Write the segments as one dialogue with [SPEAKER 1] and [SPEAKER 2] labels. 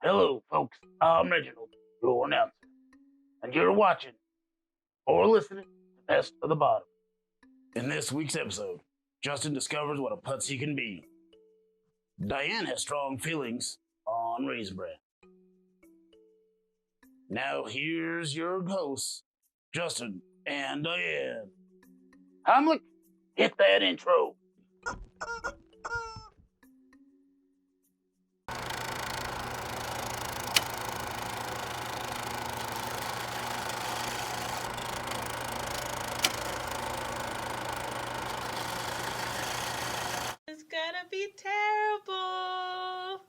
[SPEAKER 1] Hello, folks. I'm Reginald, your announcer, and you're watching or listening to Best of the Bottom. In this week's episode, Justin discovers what a putsy can be. Diane has strong feelings on Raisin Bran. Now here's your hosts, Justin and Diane. Hamlet, hit that intro.
[SPEAKER 2] It's gonna be terrible.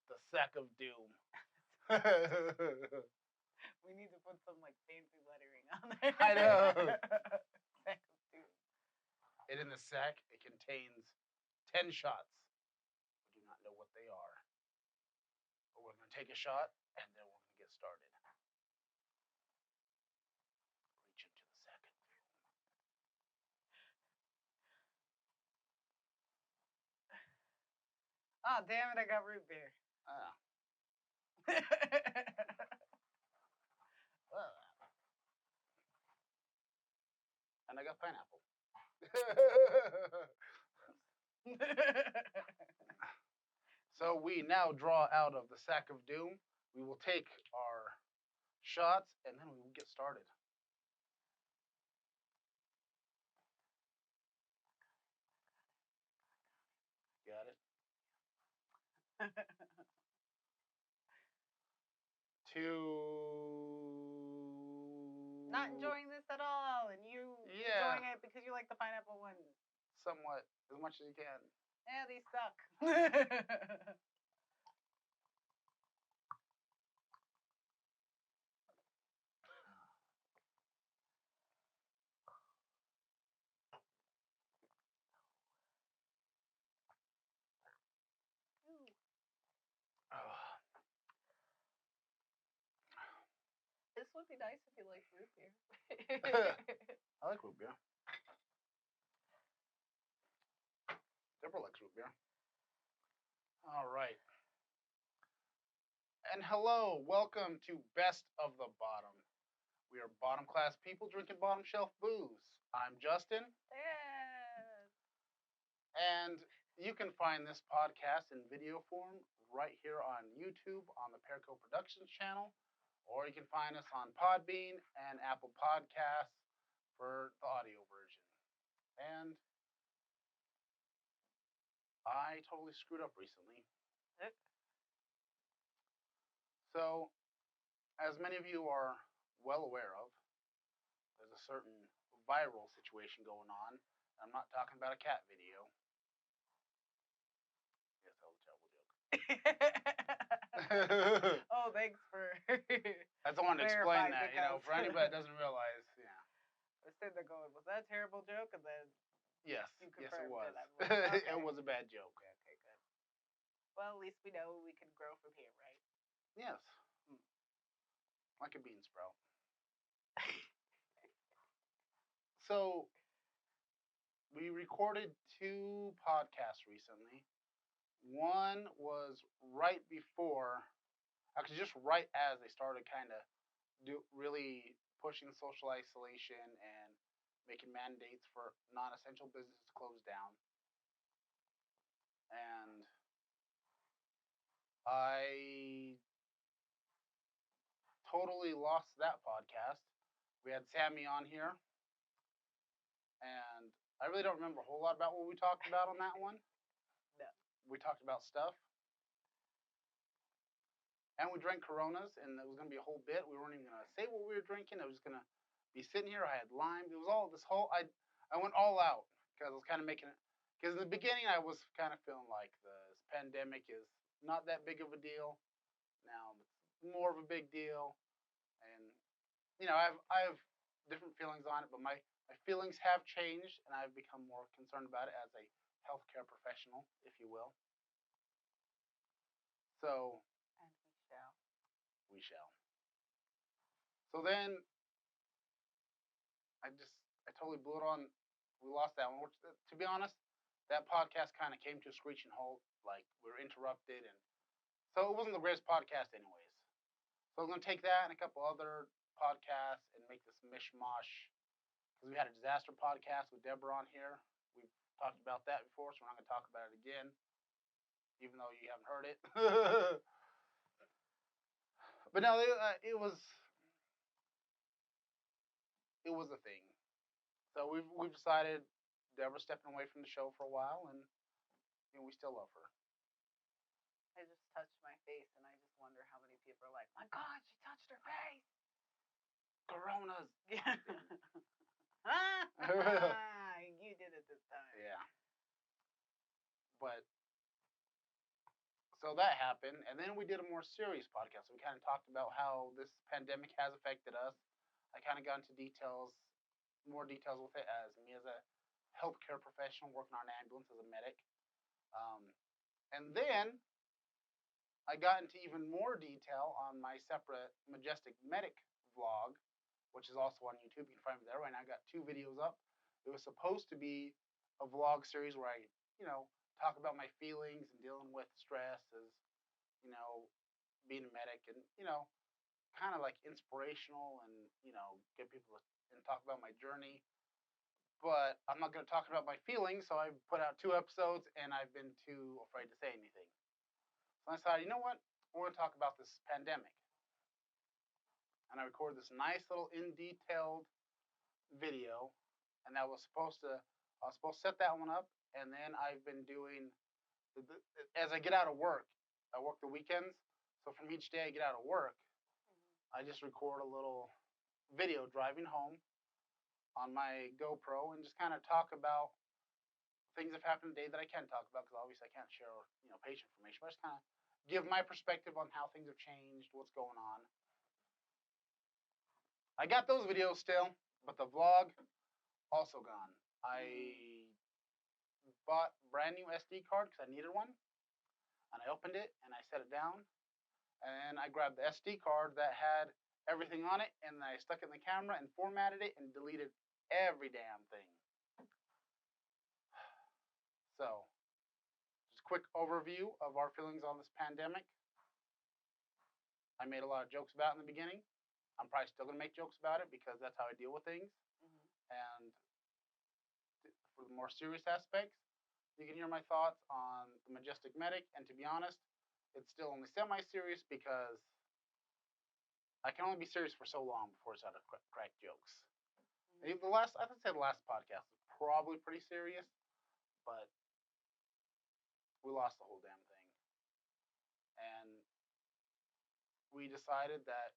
[SPEAKER 1] The sack of doom.
[SPEAKER 2] We need to put some like fancy lettering on there.
[SPEAKER 1] I know.
[SPEAKER 2] Sack of doom.
[SPEAKER 1] And in the sack, it contains 10 shots. We do not know what they are. But we're going to take a shot, and then we're going to get started. Reach into the sack of doom.
[SPEAKER 2] Oh damn it! I got root beer.
[SPEAKER 1] Ah. And I got pineapple. So we now draw out of the sack of doom. We will take our shots, and then we will get started. Got it?
[SPEAKER 2] Not enjoying this at all, and you enjoying it because you like the pineapple one.
[SPEAKER 1] Somewhat, as much as you can.
[SPEAKER 2] Yeah, these suck. This would be nice if you like root beer.
[SPEAKER 1] I like root beer. Deborah likes root beer. All right. And hello, welcome to Best of the Bottom. We are bottom class people drinking bottom shelf booze. I'm Justin.
[SPEAKER 2] Yeah.
[SPEAKER 1] And you can find this podcast in video form right here on YouTube on the Perico Productions channel, or you can find us on Podbean and Apple Podcasts for the audio version. And I totally screwed up recently. So, as many of you are well aware of, there's a certain viral situation going on. I'm not talking about a cat video. Yes, that was a terrible joke.
[SPEAKER 2] Oh, thanks for.
[SPEAKER 1] I just wanted to explain that,
[SPEAKER 2] because...
[SPEAKER 1] for anybody that doesn't realize, yeah.
[SPEAKER 2] I was sitting there going, was that a terrible joke? And then
[SPEAKER 1] yes,
[SPEAKER 2] you
[SPEAKER 1] yes, it
[SPEAKER 2] confirmed
[SPEAKER 1] was.
[SPEAKER 2] Okay.
[SPEAKER 1] It was a bad joke.
[SPEAKER 2] Okay, good. Well, at least we know we can grow from here, right?
[SPEAKER 1] Yes. Like a bean sprout. So, we recorded 2 podcasts recently. One was right before, actually just right as they started kind of really pushing social isolation and making mandates for non-essential businesses to close down. And I totally lost that podcast. We had Sammy on here, and I really don't remember a whole lot about what we talked about on that one.
[SPEAKER 2] No.
[SPEAKER 1] We talked about stuff. And we drank Coronas, and it was going to be a whole bit. We weren't even going to say what we were drinking. I was going to be sitting here. I had lime. It was all this whole, I went all out because I was kind of making it, because in the beginning I was kind of feeling like this pandemic is not that big of a deal. Now it's more of a big deal. And, I have different feelings on it, but my my feelings have changed, and I've become more concerned about it as a healthcare professional, if you will. So,
[SPEAKER 2] and we shall.
[SPEAKER 1] We shall. So then, I totally blew it on. We lost that one. Which, to be honest, that podcast kind of came to a screeching halt. Like we were interrupted, and so it wasn't the greatest podcast, anyways. So I'm gonna take that and a couple other podcasts and make this mishmash because we had a disaster podcast with Deborah on here. We've talked about that before, so we're not gonna talk about it again, even though you haven't heard it. But no, it was a thing. So we've decided Deborah's stepping away from the show for a while, and we still love her.
[SPEAKER 2] I just touched my face, and I just wonder how many people are like, "My God, she touched her face."
[SPEAKER 1] Coronas.
[SPEAKER 2] You did it this time.
[SPEAKER 1] Yeah. But so that happened, and then we did a more serious podcast. We kind of talked about how this pandemic has affected us. I kind of got into more details with it as me as a healthcare professional working on an ambulance as a medic. And then I got into even more detail on my separate Majestic Medic vlog, which is also on YouTube. You can find me there right now. I got 2 videos up. It was supposed to be a vlog series where I, talk about my feelings and dealing with stress as, being a medic and, kind of like inspirational and, get people and talk about my journey. But I'm not going to talk about my feelings, so I put out 2 episodes and I've been too afraid to say anything. So I decided, you know what? We're going to talk about this pandemic. And I recorded this nice little in-detailed video, and I was supposed to set that one up, and then I've been doing, as I get out of work, I work the weekends, so from each day I get out of work, I just record a little video driving home on my GoPro and just kind of talk about things that have happened today that I can talk about, because obviously I can't share, patient information, but I just kind of give my perspective on how things have changed, what's going on. I got those videos still, but the vlog also gone. I bought a brand new SD card because I needed one, and I opened it and I set it down, and I grabbed the SD card that had everything on it, and I stuck it in the camera and formatted it and deleted every damn thing. So, just a quick overview of our feelings on this pandemic. I made a lot of jokes about it in the beginning. I'm probably still going to make jokes about it because that's how I deal with things. And for the more serious aspects, you can hear my thoughts on the Majestic Medic. And to be honest, it's still only semi-serious because I can only be serious for so long before it's out of crack jokes. I would say the last podcast was probably pretty serious, but we lost the whole damn thing. And we decided that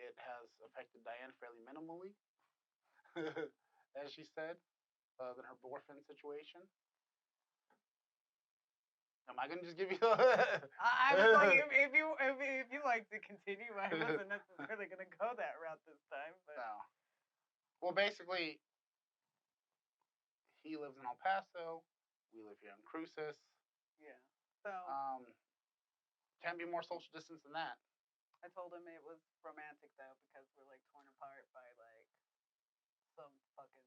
[SPEAKER 1] it has affected Diane fairly minimally, as she said, than her boyfriend situation. Am I gonna just give you?
[SPEAKER 2] I was like, if you like to continue, I wasn't necessarily gonna go that route this time. But
[SPEAKER 1] no. Well, basically, he lives in El Paso. We live here in Cruces.
[SPEAKER 2] Yeah. So.
[SPEAKER 1] Can't be more social distance than that.
[SPEAKER 2] I told him it was romantic though because we're like torn apart by like some fucking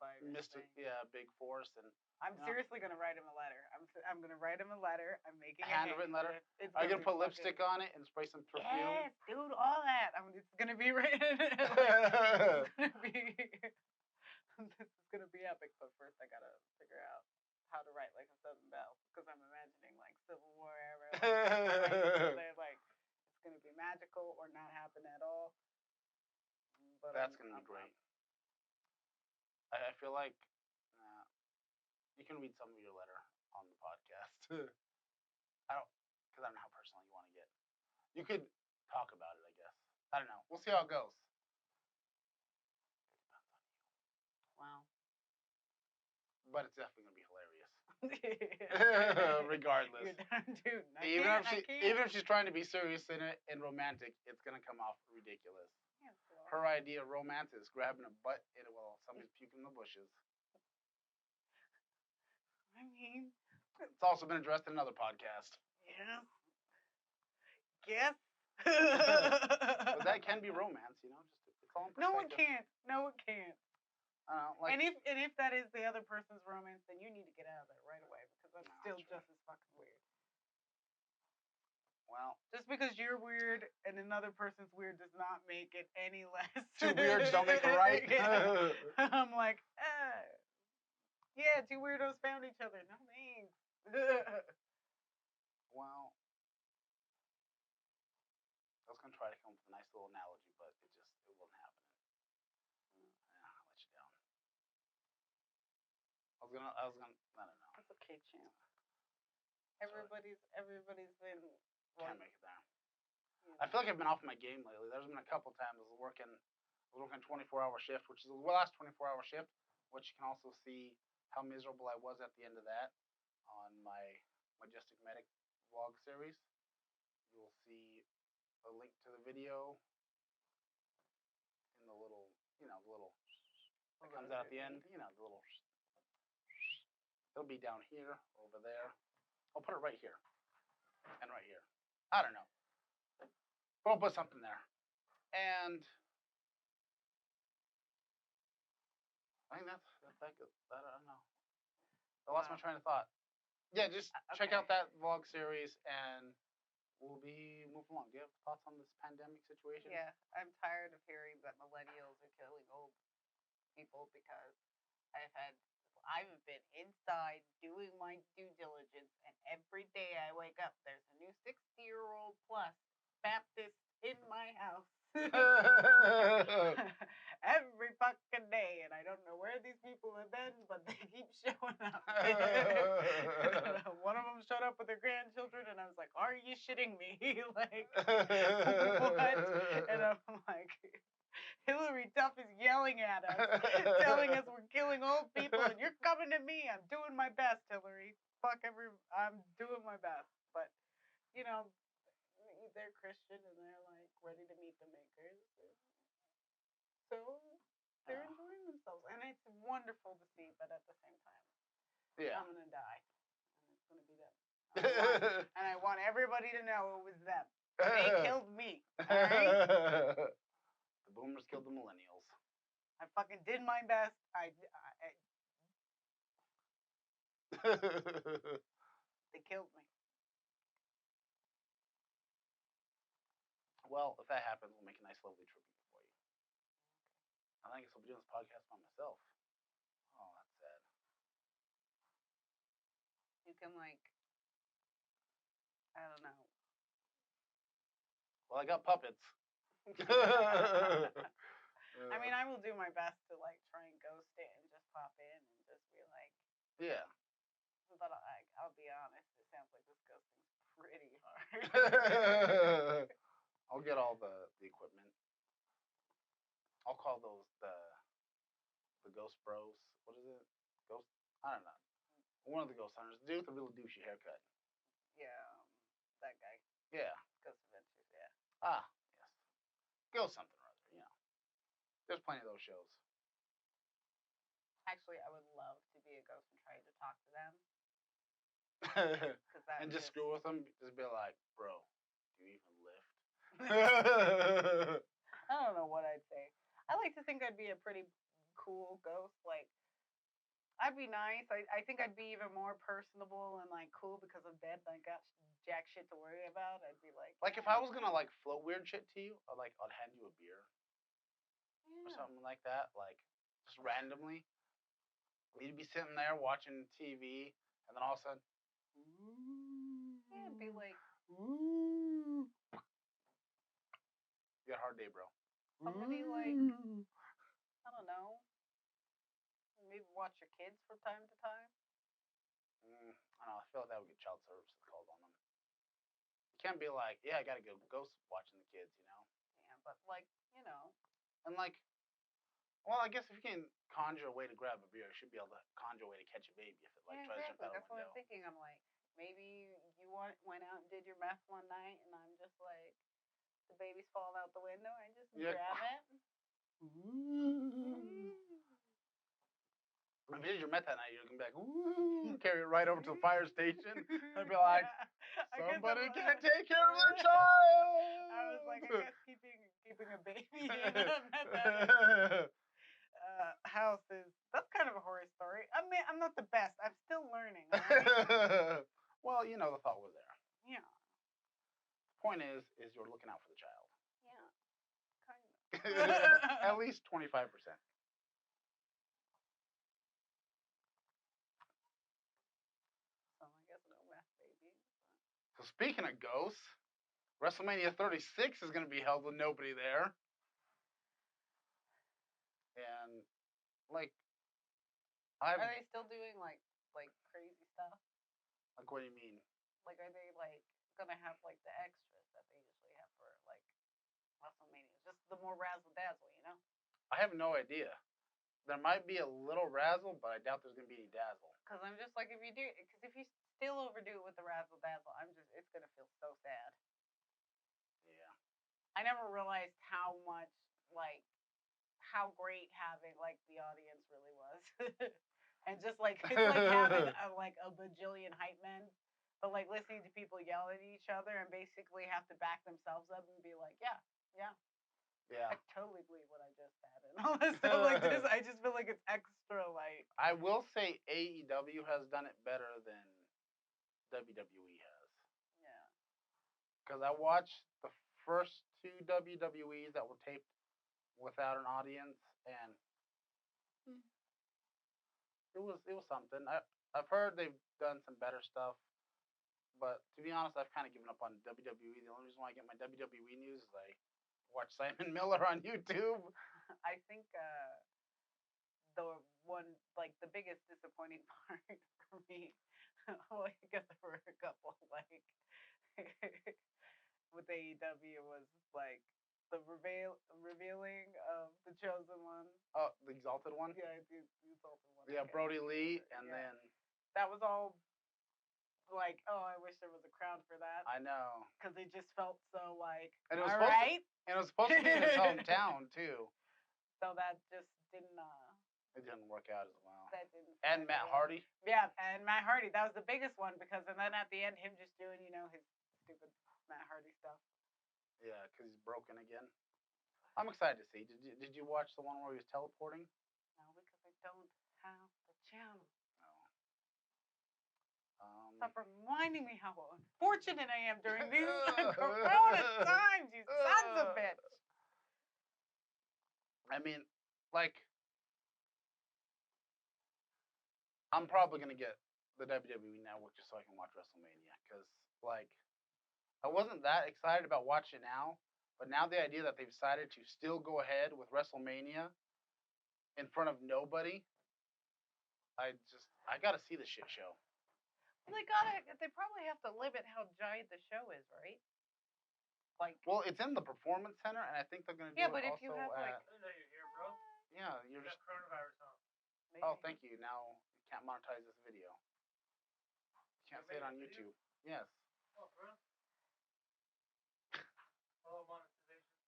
[SPEAKER 2] virus thing.
[SPEAKER 1] Yeah, big force, and
[SPEAKER 2] I'm seriously gonna write him a letter. I'm gonna write him a letter. I'm making
[SPEAKER 1] a handwritten letter. Are you gonna put lipstick on it and spray some perfume?
[SPEAKER 2] Yes, dude, all that. It's gonna be written. It's gonna be. This is gonna be epic, but first I gotta figure out how to write like a Southern Belle because I'm imagining like Civil War era. They're like. Going to be magical or not happen at all. But
[SPEAKER 1] that's going to be great. I feel like you can read some of your letter on the podcast. Because I don't know how personal you want to get. You could talk about it, I guess. I don't know. We'll see how it goes.
[SPEAKER 2] Wow.
[SPEAKER 1] But it's definitely going to be hilarious. Regardless.
[SPEAKER 2] Dude,
[SPEAKER 1] even if she's trying to be serious in it and romantic, it's gonna come off ridiculous.
[SPEAKER 2] Yeah,
[SPEAKER 1] her idea of romance is grabbing a butt in a Somebody's puking in the bushes.
[SPEAKER 2] I mean,
[SPEAKER 1] It's also been addressed in another podcast.
[SPEAKER 2] yeah. Guess.
[SPEAKER 1] But that can be romance, you know. Just it's all in
[SPEAKER 2] No, it
[SPEAKER 1] perspective.
[SPEAKER 2] can't. No, it can't.
[SPEAKER 1] I don't know, like,
[SPEAKER 2] And if that is the other person's romance, then you need to get out of there right away because that's
[SPEAKER 1] Nah,
[SPEAKER 2] still
[SPEAKER 1] true.
[SPEAKER 2] just as fucking weird.
[SPEAKER 1] well,
[SPEAKER 2] Just because you're weird and another person's weird does not make it any less.
[SPEAKER 1] two weirds don't make a right.
[SPEAKER 2] Yeah. I'm like, yeah, two weirdos found each other. No thanks.
[SPEAKER 1] Well, I was gonna try to come up with a nice little analogy, but it wasn't happening. Yeah, I let you down. I don't know.
[SPEAKER 2] That's okay, champ.
[SPEAKER 1] Sorry.
[SPEAKER 2] Everybody's been.
[SPEAKER 1] Can't make it there. I feel like I've been off my game lately. There's been a couple times I was working a 24-hour shift, which is the last 24-hour shift, which you can also see how miserable I was at the end of that on my Majestic Medic vlog series. You'll see a link to the video in the little, the little that comes out at the end. The little. It'll be down here, over there. I'll put it right here and right here. I don't know. But I'll put something there. And I think that's that good. I don't know. I lost my train of thought. Yeah, just check out that vlog series and we'll be moving along. Do you have thoughts on this pandemic situation?
[SPEAKER 2] Yeah, I'm tired of hearing that millennials are killing old people because I've been inside doing my due diligence, and every day I wake up, there's a new 60-year-old plus Baptist in my house. Every fucking day, and I don't know where these people have been, but they keep showing up. One of them showed up with their grandchildren, and I was like, "Are you shitting me?" Like, what? And I'm like, Hillary Duff is yelling at us, telling us we're killing old people, and you're coming to me. I'm doing my best, Hillary. I'm doing my best, but they're Christian and they're like ready to meet the makers, so they're enjoying themselves, and it's wonderful to see. But at the same time, I'm gonna die, and it's gonna be them. And I want everybody to know it was them. They killed me. All right?
[SPEAKER 1] The boomers killed the millennials.
[SPEAKER 2] I fucking did my best. They killed me.
[SPEAKER 1] Well, if that happens, we'll make a nice, lovely tribute for you. I guess I'll be doing this podcast by myself. Oh, that's sad.
[SPEAKER 2] You can I don't know.
[SPEAKER 1] Well, I got puppets.
[SPEAKER 2] I mean, I will do my best to try and ghost it and just pop in and just be like.
[SPEAKER 1] Yeah.
[SPEAKER 2] But I'll be honest, it sounds like this ghosting's pretty hard.
[SPEAKER 1] I'll get all the equipment. I'll call those the ghost bros. What is it? Ghost? I don't know. One of the ghost hunters. Dude with a real douchey haircut.
[SPEAKER 2] Yeah, that guy.
[SPEAKER 1] Yeah.
[SPEAKER 2] Ghost Adventures, yeah.
[SPEAKER 1] Ah, yes. Ghost something or other, There's plenty of those shows.
[SPEAKER 2] Actually, I would love to be a ghost and try to talk to them.
[SPEAKER 1] And just screw with them. Just be like, bro, do you even lift?
[SPEAKER 2] I don't know what I'd say. I like to think I'd be a pretty cool ghost. I'd be nice. I think I'd be even more personable and cool because I'm dead and I got jack shit to worry about. I'd be like.
[SPEAKER 1] If I was gonna float weird shit to you, I'd hand you a beer. Or something like that. Just randomly. You'd be sitting there watching TV, and then all of a sudden,
[SPEAKER 2] yeah, it'd be like,
[SPEAKER 1] you got a hard day, bro.
[SPEAKER 2] Somebody I don't know, maybe watch your kids from time to time.
[SPEAKER 1] I don't know. I feel like that would get child services called on them. You can't be like, yeah, I gotta go ghost watching the kids,
[SPEAKER 2] Yeah, but
[SPEAKER 1] And well, I guess if you can conjure a way to grab a beer, you should be able to conjure a way to catch a baby if it tries to jump out a window.
[SPEAKER 2] That's what I'm thinking. I'm like, maybe you went out and did your meth one night, and I'm just like, the baby's falling out the window. I just grab it.
[SPEAKER 1] If you did your meth that night, you're gonna be like, "Ooh," carry it right over to the fire station. I'd be like, "Somebody can't take care of their child."
[SPEAKER 2] I was like, I guess keeping a baby in a meth addict house that's kind of a horror story. I mean, I'm not the best. I'm still learning. All right?
[SPEAKER 1] Well, the thought was there.
[SPEAKER 2] Yeah.
[SPEAKER 1] Point is you're looking out for the child.
[SPEAKER 2] Yeah. Kind of.
[SPEAKER 1] At least 25%.
[SPEAKER 2] So I guess no meth baby.
[SPEAKER 1] So speaking of ghosts, WrestleMania 36 is going to be held with nobody there. And like,
[SPEAKER 2] Are they still doing like crazy stuff?
[SPEAKER 1] Like, what do you mean?
[SPEAKER 2] Like, are they like gonna have like the extras that they usually have for like WrestleMania? Just the more razzle dazzle, you know?
[SPEAKER 1] I have no idea. There might be a little razzle, but I doubt there's gonna be any dazzle.
[SPEAKER 2] Because I'm just like, if you still overdo it with the razzle dazzle, it's gonna feel so sad.
[SPEAKER 1] Yeah.
[SPEAKER 2] I never realized how much how great having like the audience really was. And just like it's like having a bajillion hype men, but like listening to people yell at each other and basically have to back themselves up and be like, yeah, I totally believe what I just said and all this stuff like this. I just feel like it's extra like.
[SPEAKER 1] I will say AEW has done it better than WWE has.
[SPEAKER 2] Yeah.
[SPEAKER 1] Because I watched the first two WWEs that were taped without an audience, and it was something. I've heard they've done some better stuff, but to be honest, I've kind of given up on WWE. The only reason why I get my WWE news is I watch Simon Miller on YouTube.
[SPEAKER 2] I think the one like the biggest disappointing part for me, well, I guess there were a couple like with AEW was like the revealing of the chosen one.
[SPEAKER 1] Oh, the Exalted one.
[SPEAKER 2] Yeah, the Exalted one.
[SPEAKER 1] Yeah, Brody Lee, and then
[SPEAKER 2] that was all. Like, oh, I wish there was a crowd for that.
[SPEAKER 1] I know.
[SPEAKER 2] Because it just felt so like,
[SPEAKER 1] and it was
[SPEAKER 2] all
[SPEAKER 1] right. And it was supposed to be in his hometown too.
[SPEAKER 2] So that just didn't.
[SPEAKER 1] It didn't work out as well.
[SPEAKER 2] That didn't.
[SPEAKER 1] And Matt Hardy.
[SPEAKER 2] Yeah, and Matt Hardy. That was the biggest one because, and then at the end, him just doing, his stupid Matt Hardy stuff.
[SPEAKER 1] Yeah, because he's broken again. I'm excited to see. Did you watch the one where he was teleporting?
[SPEAKER 2] No, because I don't have the channel.
[SPEAKER 1] Stop
[SPEAKER 2] reminding me how unfortunate I am during these Corona times, you sons of bitch.
[SPEAKER 1] I mean, like, I'm probably gonna get the WWE Network just so I can watch WrestleMania because, like, I wasn't that excited about watching it now, but now the idea that they've decided to still go ahead with WrestleMania in front of nobody, I gotta see the shit show.
[SPEAKER 2] They probably have to limit how giant the show is, right? Like,
[SPEAKER 1] well, it's in the Performance Center, and I think they're gonna do it also at. Yeah, but if you have like, I didn't know you're here, bro. Yeah, you're just coronavirus on. Oh, thank you. Now you can't monetize this video. You can't say it on YouTube. Yes. Oh, bro. Oh, monetization.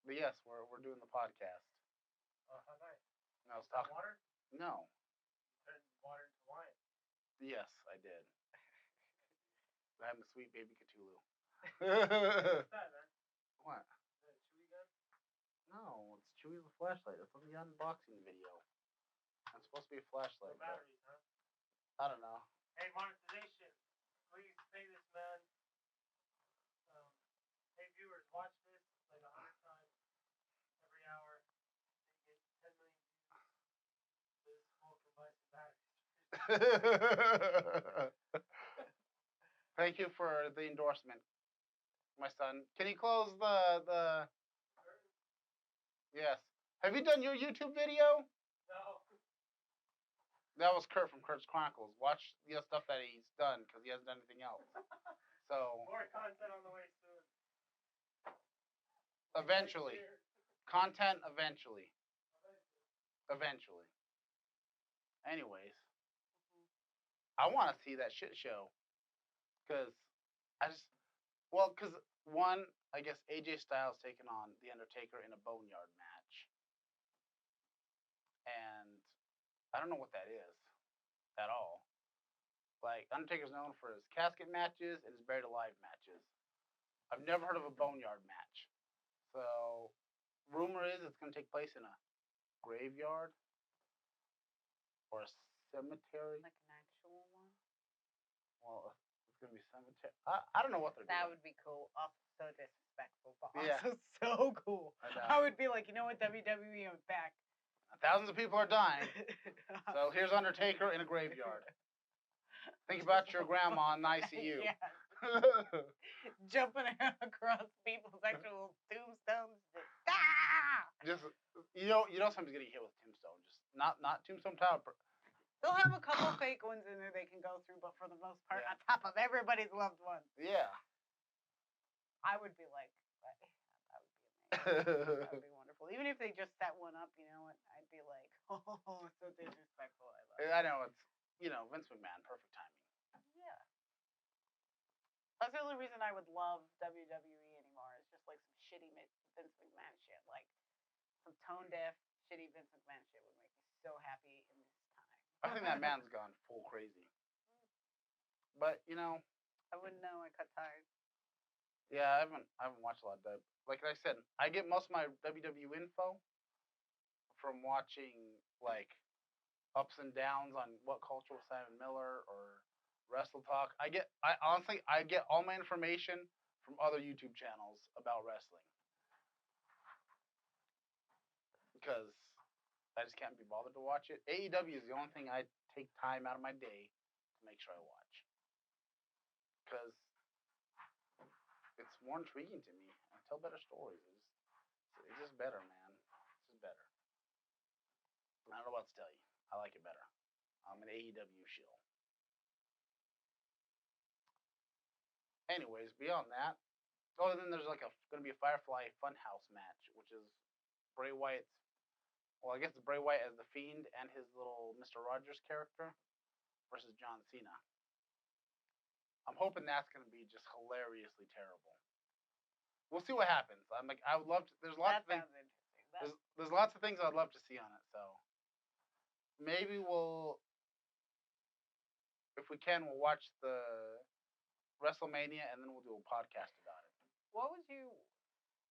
[SPEAKER 1] But yes, we're doing the podcast. How nice. I was talking. Water? No. Water into wine. Yes, I did. I'm the sweet baby Cthulhu. What's that, man? What? Is that a Chewy gun? No, it's Chewy with a flashlight. It's on the unboxing video. It's supposed to be a flashlight. No batteries, huh? I don't know. Hey, monetization. Please pay this man. Hey, viewers, watch this like 100 times every hour. You get 10 million views. This whole can buy some batteries. Thank you for the endorsement, my son. Can you close the? Yes. Have you done your YouTube video? No. That was Kurt from Kurt's Chronicles. Watch the stuff that he's done because he hasn't done anything else. So. More content on the way soon. Eventually. Content eventually. Eventually. Anyways. I want to see that shit show. Because because one, I guess AJ Styles taking on The Undertaker in a Boneyard match. I don't know what that is at all. Like Undertaker's known for his casket matches and his buried alive matches. I've never heard of a boneyard match. So rumor is it's going to take place in a graveyard or a cemetery.
[SPEAKER 2] Like an actual one.
[SPEAKER 1] Well, it's going to be cemetery. I don't know what they're
[SPEAKER 2] That
[SPEAKER 1] doing.
[SPEAKER 2] would be cool. Also so disrespectful, but
[SPEAKER 1] Yeah.
[SPEAKER 2] also so cool. I would be like, you know what, WWE, I'm back.
[SPEAKER 1] Thousands of people are dying. So here's Undertaker in a graveyard. Think about your grandma in the ICU.
[SPEAKER 2] Yeah. Jumping across people's actual tombstones.
[SPEAKER 1] Just you know somebody's gonna get hit with a tombstone. Just not tombstone tower.
[SPEAKER 2] They'll have a couple fake ones in there they can go through, but for the most part,
[SPEAKER 1] Yeah.
[SPEAKER 2] on top of everybody's loved ones.
[SPEAKER 1] Yeah.
[SPEAKER 2] I would be like, that would be amazing. That would be wonderful. Even if they just set one up, you know, I'd be like, oh, so disrespectful. I love it.
[SPEAKER 1] I know it's Vince McMahon, perfect timing.
[SPEAKER 2] Yeah. That's the only reason I would love WWE anymore. It's just like some shitty Vince McMahon shit, like some tone deaf, shitty Vince McMahon shit would make me so happy in this time.
[SPEAKER 1] I think that man's gone full crazy. But
[SPEAKER 2] I wouldn't know. I cut ties.
[SPEAKER 1] Yeah, I haven't watched a lot of that. Like I said, I get most of my WWE info from watching like ups and downs on What Culture with Simon Miller or Wrestle Talk. I honestly get all my information from other YouTube channels about wrestling because I just can't be bothered to watch it. AEW is the only thing I take time out of my day to make sure I watch because it's more intriguing to me. I tell better stories. It's just better, man. It's just better. I don't know what to tell you. I like it better. I'm an AEW shill. Anyways, beyond that, and then there's like going to be a Firefly Funhouse match, which is Bray Wyatt's. Well, I guess it's Bray Wyatt as the Fiend and his little Mr. Rogers character versus John Cena. I'm hoping that's going to be just hilariously terrible. We'll see what happens. I would love to. There's lots of things. There's lots of things I'd love to see on it. So maybe if we can, we'll watch the WrestleMania and then we'll do a podcast about it.
[SPEAKER 2] What would you,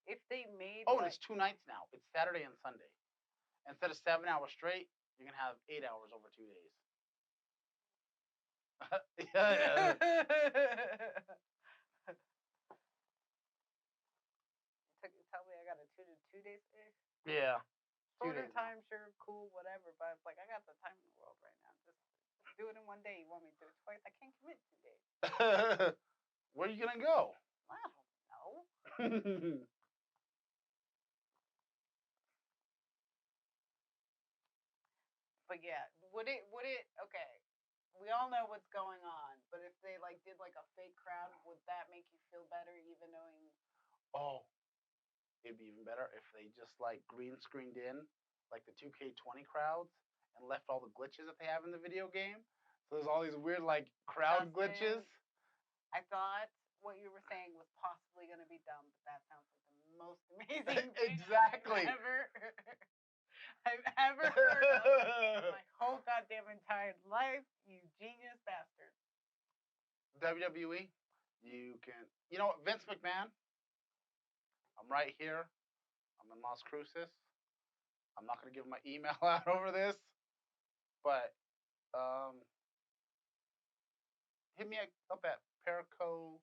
[SPEAKER 2] if they made?
[SPEAKER 1] Oh, and it's 2 nights now. It's Saturday and Sunday. Instead of 7 hours straight, you're gonna have 8 hours over 2 days. Yeah.
[SPEAKER 2] Tell me I got a 2 days.
[SPEAKER 1] Yeah.
[SPEAKER 2] Shorter time, sure, cool, whatever. But it's like I got the time in the world right now. Just do it in one day. You want me to do it twice? I can't commit 2 days.
[SPEAKER 1] Where are you gonna go?
[SPEAKER 2] I don't know. But yeah, would it? Okay, we all know what's going on. But if they did like a fake crowd, would that make you feel better, even knowing?
[SPEAKER 1] Oh, it'd be even better if they just green screened in like the 2K20 crowds and left all the glitches that they have in the video game. So there's all these weird crowd glitches.
[SPEAKER 2] I thought what you were saying was possibly going to be dumb, but that sounds like the most amazing thing
[SPEAKER 1] exactly.
[SPEAKER 2] I've ever heard of my whole goddamn entire life. You genius bastard.
[SPEAKER 1] WWE, you can. You know what, Vince McMahon? I'm right here. I'm in Las Cruces. I'm not going to give my email out over this, but hit me up at Perico.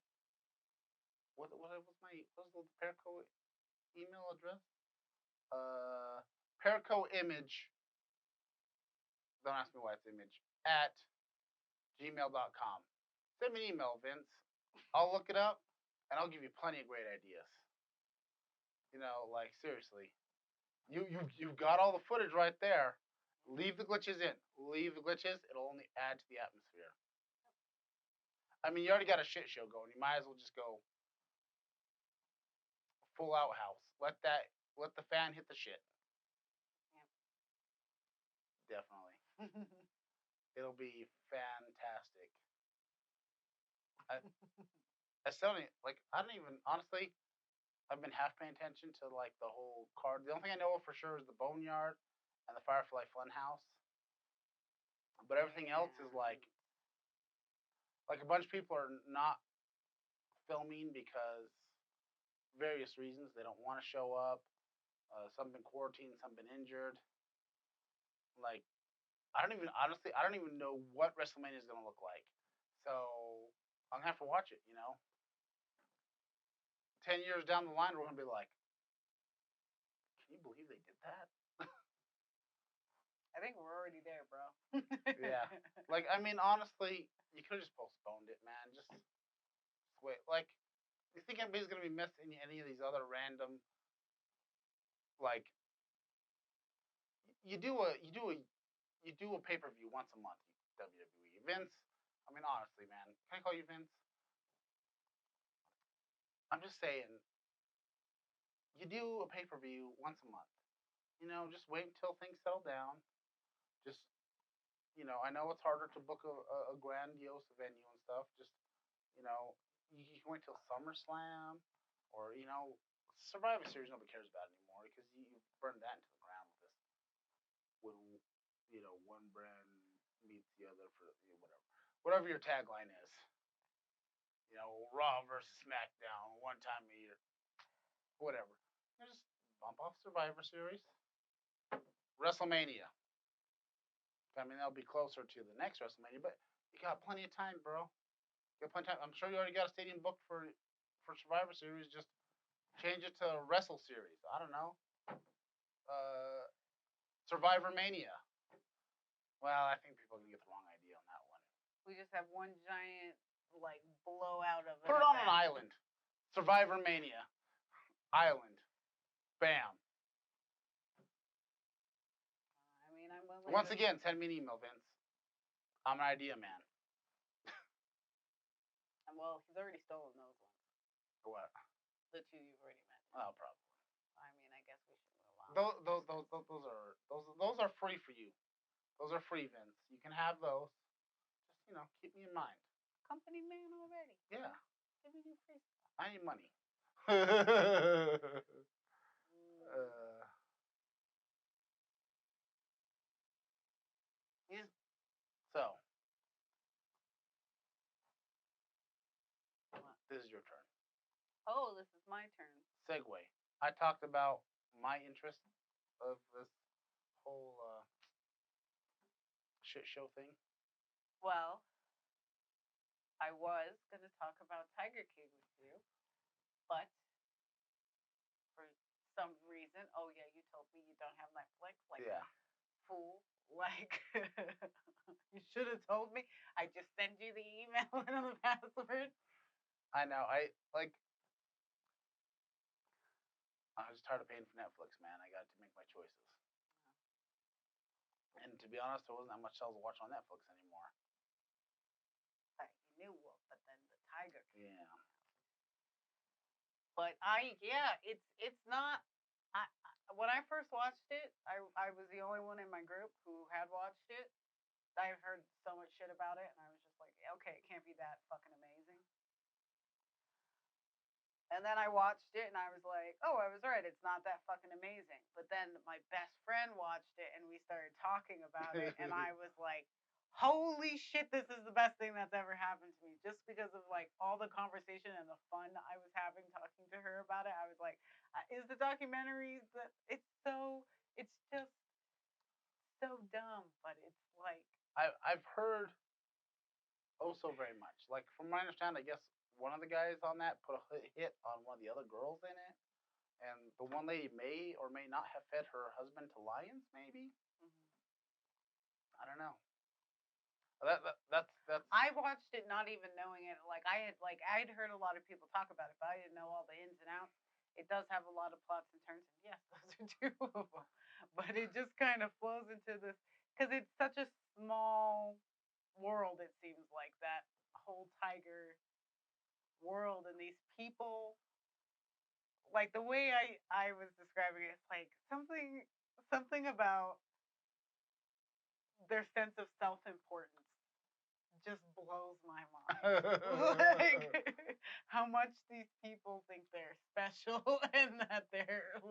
[SPEAKER 1] What was the Perico email address? Perico image. Don't ask me why it's image at gmail.com. Send me an email, Vince. I'll look it up and I'll give you plenty of great ideas. Seriously. You've got all the footage right there. Leave the glitches in. Leave the glitches. It'll only add to the atmosphere. I mean, you already got a shit show going. You might as well just go full outhouse. Let the fan hit the shit. Yeah. Definitely. It'll be fantastic. I still don't I don't even honestly. I've been half paying attention to the whole card. The only thing I know for sure is the Boneyard and the Firefly Funhouse. But everything else is like a bunch of people are not filming because various reasons they don't want to show up. Some been quarantined, some been injured. Like I don't even know what WrestleMania is gonna look like. So I'm gonna have to watch it. 10 years down the line, we're gonna be like, can you believe they did that?
[SPEAKER 2] I think we're already there, bro.
[SPEAKER 1] Yeah. Like I mean, honestly, you could have just postponed it, man. Just wait. Like, you think anybody's gonna be missing any of these other random like you do a pay per view once a month, WWE. Vince, I mean honestly, man, can I call you Vince? I'm just saying, you do a pay per view once a month. Just wait until things settle down. Just I know it's harder to book a grandiose venue and stuff. Just you know, you can wait till SummerSlam or Survivor Series. Nobody cares about anymore because you burned that into the ground with this when one brand meets the other for whatever your tagline is. Raw versus SmackDown one time a year, whatever. Just bump off Survivor Series, WrestleMania. I mean, that'll be closer to the next WrestleMania, but you got plenty of time, bro. You got plenty of time. I'm sure you already got a stadium booked for Survivor Series. Just change it to Wrestle Series. I don't know. Survivor Mania. Well, I think people are gonna get the wrong idea on that one.
[SPEAKER 2] We just have one giant blowout of it.
[SPEAKER 1] Put it on an island. Survivor Mania. Island. Bam.
[SPEAKER 2] I mean, I'm willing.
[SPEAKER 1] Once again, send me an email, Vince. I'm an idea man.
[SPEAKER 2] Well, he's already stolen those ones.
[SPEAKER 1] What?
[SPEAKER 2] The two you've already mentioned.
[SPEAKER 1] Oh, probably.
[SPEAKER 2] I mean, I guess we should move on.
[SPEAKER 1] Those are free for you. Those are free, Vince. You can have those. Just keep me in mind.
[SPEAKER 2] Company man already.
[SPEAKER 1] Yeah.
[SPEAKER 2] Giving you free stuff.
[SPEAKER 1] I need money.
[SPEAKER 2] Yeah.
[SPEAKER 1] So, this is your turn.
[SPEAKER 2] Oh, this is my turn.
[SPEAKER 1] Segue. I talked about my interest of this whole shit show thing.
[SPEAKER 2] Well, I was going to talk about Tiger King with you, but for some reason, oh yeah, you told me you don't have Netflix.
[SPEAKER 1] Yeah.
[SPEAKER 2] Fool. You should have told me. I just sent you the email and the password.
[SPEAKER 1] I know. I was tired of paying for Netflix, man. I got to make my choices. And to be honest, there wasn't that much else to watch on Netflix anymore.
[SPEAKER 2] You knew what, but then the Tiger King.
[SPEAKER 1] Yeah.
[SPEAKER 2] But it's not. When I first watched it, I was the only one in my group who had watched it. I've heard so much shit about it, and I was just like, okay, it can't be that fucking amazing. And then I watched it, and I was like, oh, I was right. It's not that fucking amazing. But then my best friend watched it, and we started talking about it, and I was like, holy shit, this is the best thing that's ever happened to me. Just because of all the conversation and the fun I was having talking to her about it, I was like, is the documentary that it's just so dumb, but it's like
[SPEAKER 1] I've heard so very much. Like from my understanding, I guess one of the guys on that put a hit on one of the other girls in it, and the one lady may or may not have fed her husband to lions. Maybe.
[SPEAKER 2] Mm-hmm.
[SPEAKER 1] I don't know. That's.
[SPEAKER 2] I watched it not even knowing it. I had heard a lot of people talk about it, but I didn't know all the ins and outs. It does have a lot of plots and turns, and yes, those are two of them. But it just kind of flows into this because it's such a small world. It seems like that whole tiger world and these people. Like the way I was describing it, it's like something about their sense of self-importance just blows my mind. How much these people think they're special and that they're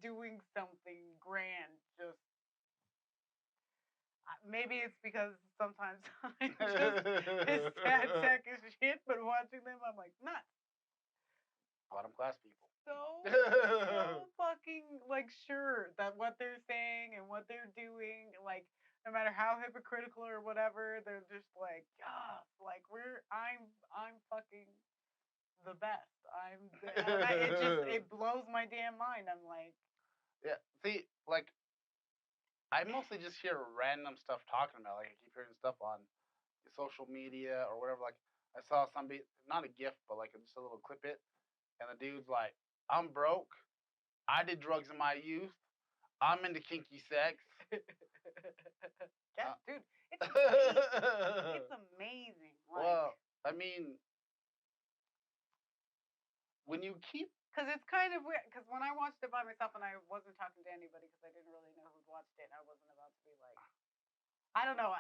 [SPEAKER 2] doing something grand. Just maybe it's because sometimes I'm just as sad sack as shit, but watching them, I'm like, nuts.
[SPEAKER 1] Bottom class people.
[SPEAKER 2] So fucking like sure that what they're saying and what they're doing, like no matter how hypocritical or whatever, they're just like, yeah, like I'm fucking the best. It blows my damn mind. I'm like,
[SPEAKER 1] Yeah. See, like, I mostly just hear random stuff talking about. Like, I keep hearing stuff on social media or whatever. Like, I saw somebody, not a GIF, but like just a little clip it, and the dude's like, "I'm broke. I did drugs in my youth. I'm into kinky sex."
[SPEAKER 2] yeah, dude, it's amazing. It's amazing. Like,
[SPEAKER 1] well, I mean, when you keep
[SPEAKER 2] because it's kind of weird. Because when I watched it by myself and I wasn't talking to anybody because I didn't really know who'd watched it, and I wasn't about to be like, I don't know.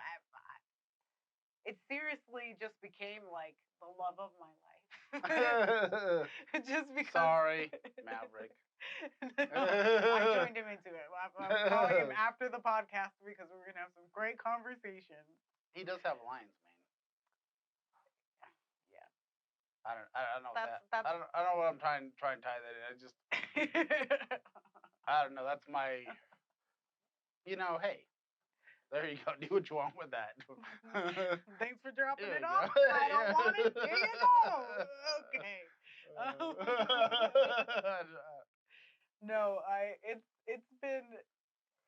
[SPEAKER 2] It seriously just became like the love of my life. Just because.
[SPEAKER 1] Sorry, Maverick.
[SPEAKER 2] No, I joined him into it. I'm calling him after the podcast because we're gonna have some great conversation.
[SPEAKER 1] He does have lines, man.
[SPEAKER 2] Yeah.
[SPEAKER 1] I don't know
[SPEAKER 2] That's-
[SPEAKER 1] that. I don't know what I'm trying to tie that in. I just I don't know. That's my. Hey, there you go. Do what you want with that.
[SPEAKER 2] Thanks for dropping
[SPEAKER 1] There
[SPEAKER 2] it
[SPEAKER 1] you
[SPEAKER 2] off.
[SPEAKER 1] go.
[SPEAKER 2] I don't want it. Here you go. Okay. No,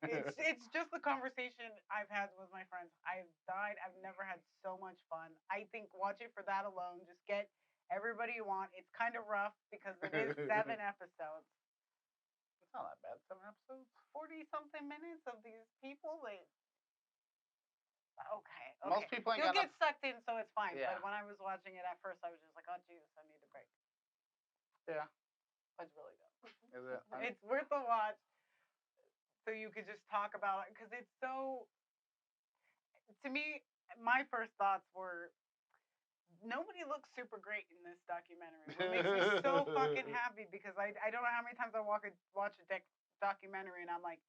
[SPEAKER 2] it's just the conversation I've had with my friends. I've died. I've never had so much fun. I think watch it for that alone. Just get everybody you want. It's kind of rough because it is 7 episodes.
[SPEAKER 1] It's not that bad. 7 episodes.
[SPEAKER 2] 40 something minutes of these people. Okay.
[SPEAKER 1] Most people ain't
[SPEAKER 2] You'll
[SPEAKER 1] got
[SPEAKER 2] get sucked in, so it's fine.
[SPEAKER 1] Yeah.
[SPEAKER 2] But when I was watching it at first, I was just like, oh Jesus, I need a break.
[SPEAKER 1] Yeah.
[SPEAKER 2] It's really good.
[SPEAKER 1] Is it?
[SPEAKER 2] It's worth a watch. So you could just talk about it because it's so. To me, my first thoughts were nobody looks super great in this documentary. What makes me so fucking happy because I don't know how many times I watch a documentary and I'm like,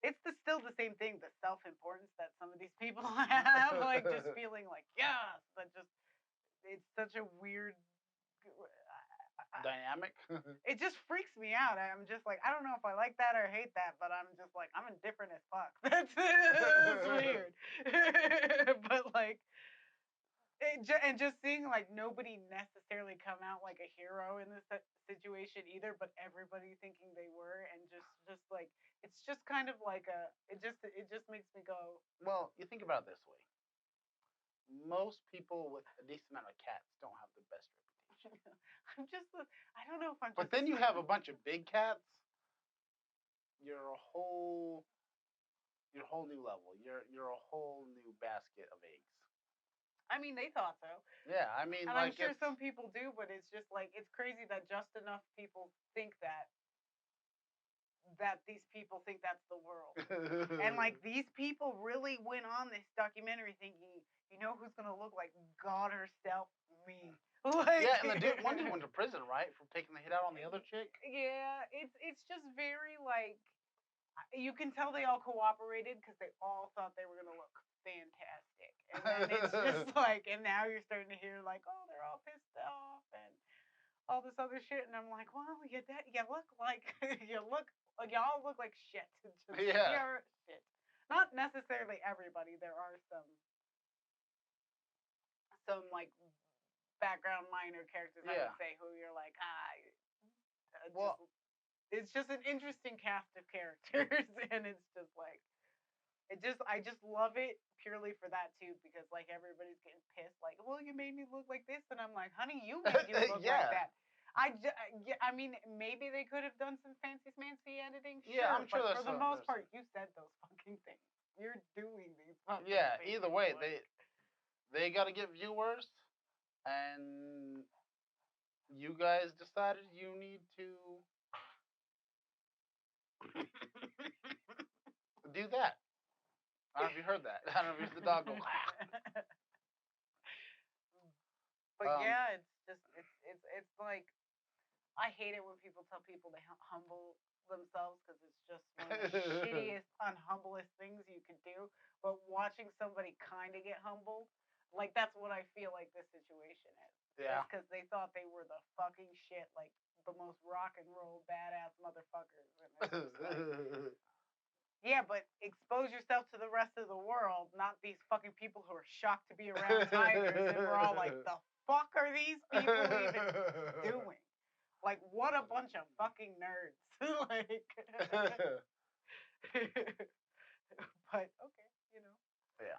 [SPEAKER 2] it's still the same thing, the self-importance that some of these people have, like just feeling like, yes, but just it's such a weird
[SPEAKER 1] dynamic.
[SPEAKER 2] It just freaks me out. I'm just like, I don't know if I like that or hate that, but I'm just like, I'm indifferent as fuck. That's weird. But like, and just seeing like nobody necessarily come out like a hero in this situation either, but everybody thinking they were, and just like it's just kind of like it just makes me go.
[SPEAKER 1] Well, you think about it this way. Most people with a decent amount of cats don't have the best reputation.
[SPEAKER 2] I don't know if I'm.
[SPEAKER 1] But then you have a bunch of big cats. You're a whole new level. You're a whole new basket of eggs.
[SPEAKER 2] I mean, they thought so.
[SPEAKER 1] Yeah, I mean,
[SPEAKER 2] and
[SPEAKER 1] like,
[SPEAKER 2] I'm sure some people do, but it's just like it's crazy that just enough people think that these people think that's the world. And like these people really went on this documentary thinking, you know who's gonna look like God herself? Me. Like,
[SPEAKER 1] yeah, and one dude went to prison, right, for taking the hit out on the other chick.
[SPEAKER 2] Yeah, it's just very like you can tell they all cooperated because they all thought they were gonna look fantastic, and then it's just like, and now you're starting to hear like, oh, they're all pissed off and all this other shit, and I'm like, well, you look like y'all look like shit. Just pure shit. Not necessarily everybody. There are some like background minor characters I would say who you're like, it's just an interesting cast of characters, and it's just like I just love it purely for that too, because like everybody's getting pissed, like, well, you made me look like this, and I'm like, honey, you made you look like that. I mean, maybe they could have done some fancy editing.
[SPEAKER 1] Yeah, I'm sure.
[SPEAKER 2] But for the most part, you said those fucking things. You're doing these fucking things.
[SPEAKER 1] Either way, they got to get viewers, and you guys decided you need to do that. I don't know if you heard that. I don't know if the dog go.
[SPEAKER 2] But yeah, it's just it's like I hate it when people tell people to humble themselves because it's just one the shittiest, unhumblest things you could do. But watching somebody kind of get humbled, like that's what I feel like this situation is.
[SPEAKER 1] Yeah.
[SPEAKER 2] It's because they thought they were the fucking shit, like the most rock and roll badass motherfuckers. And it's just like, yeah, but expose yourself to the rest of the world, not these fucking people who are shocked to be around tigers. And we're all like, the fuck are these people even doing? Like, what a bunch of fucking nerds. Like, but okay, you know,
[SPEAKER 1] Yeah.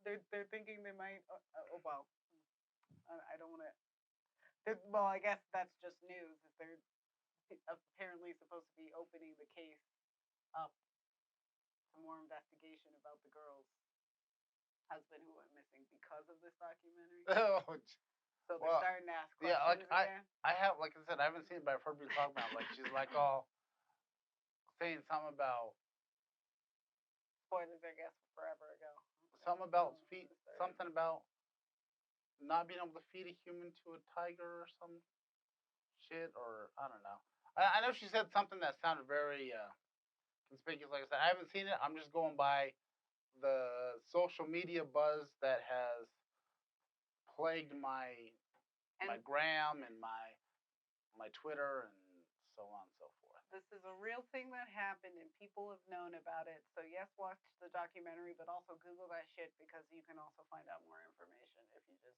[SPEAKER 2] they're thinking they might. Oh well, I don't want to. Well, I guess that's just news. That they're apparently supposed to be opening the case up to more investigation about the girl's husband who went missing because of this documentary.
[SPEAKER 1] Oh,
[SPEAKER 2] So they're
[SPEAKER 1] well,
[SPEAKER 2] starting to ask
[SPEAKER 1] yeah, like
[SPEAKER 2] questions again.
[SPEAKER 1] I have, like I said, I haven't seen it, but I've heard people talk about it. Like she's like all saying something about
[SPEAKER 2] Spoilers, I guess, forever ago.
[SPEAKER 1] something about feed, something about not being able to feed a human to a tiger or some shit, or I don't know. I know she said something that sounded very conspicuous. Like I said, I haven't seen it. I'm just going by the social media buzz that has plagued my gram and my Twitter and so on and so forth.
[SPEAKER 2] This is a real thing that happened and people have known about it. So yes, watch the documentary, but also Google that shit because you can also find out more information if you just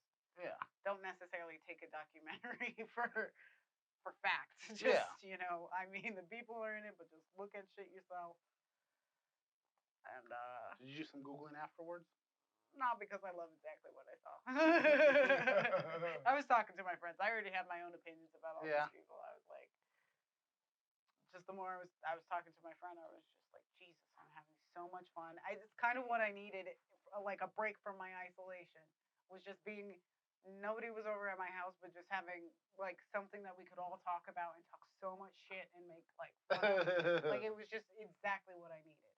[SPEAKER 2] don't necessarily take a documentary for facts. Just you know, I mean the people are in it, but just look at shit yourself. And
[SPEAKER 1] did you do some Googling afterwards?
[SPEAKER 2] Not because I love exactly what I saw. I was talking to my friends. I already had my own opinions about all these people. I was like, just the more I was talking to my friend, I was just like, Jesus, I'm having so much fun. It's kind of what I needed, like a break from my isolation. Was just being, nobody was over at my house, but just having like something that we could all talk about and talk so much shit and make like fun of. Like it was just exactly what I needed.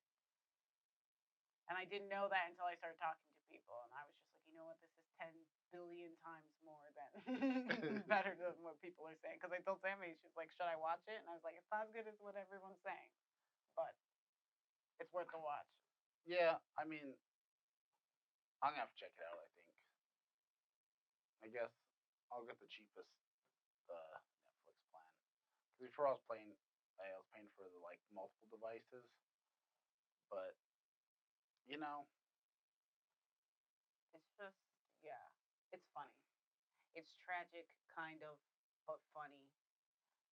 [SPEAKER 2] And I didn't know that until I started talking to people, and I was just like, you know what, this is 10 billion times more than better than what people are saying. Because I told Sammy, she's like, should I watch it? And I was like, it's not as good as what everyone's saying, but it's worth the watch.
[SPEAKER 1] Yeah, I mean, I'm gonna have to check it out. I think. I guess I'll get the cheapest Netflix plan. Because before I was paying for the like multiple devices, but you know,
[SPEAKER 2] It's just, yeah, it's funny. It's tragic, kind of, but funny.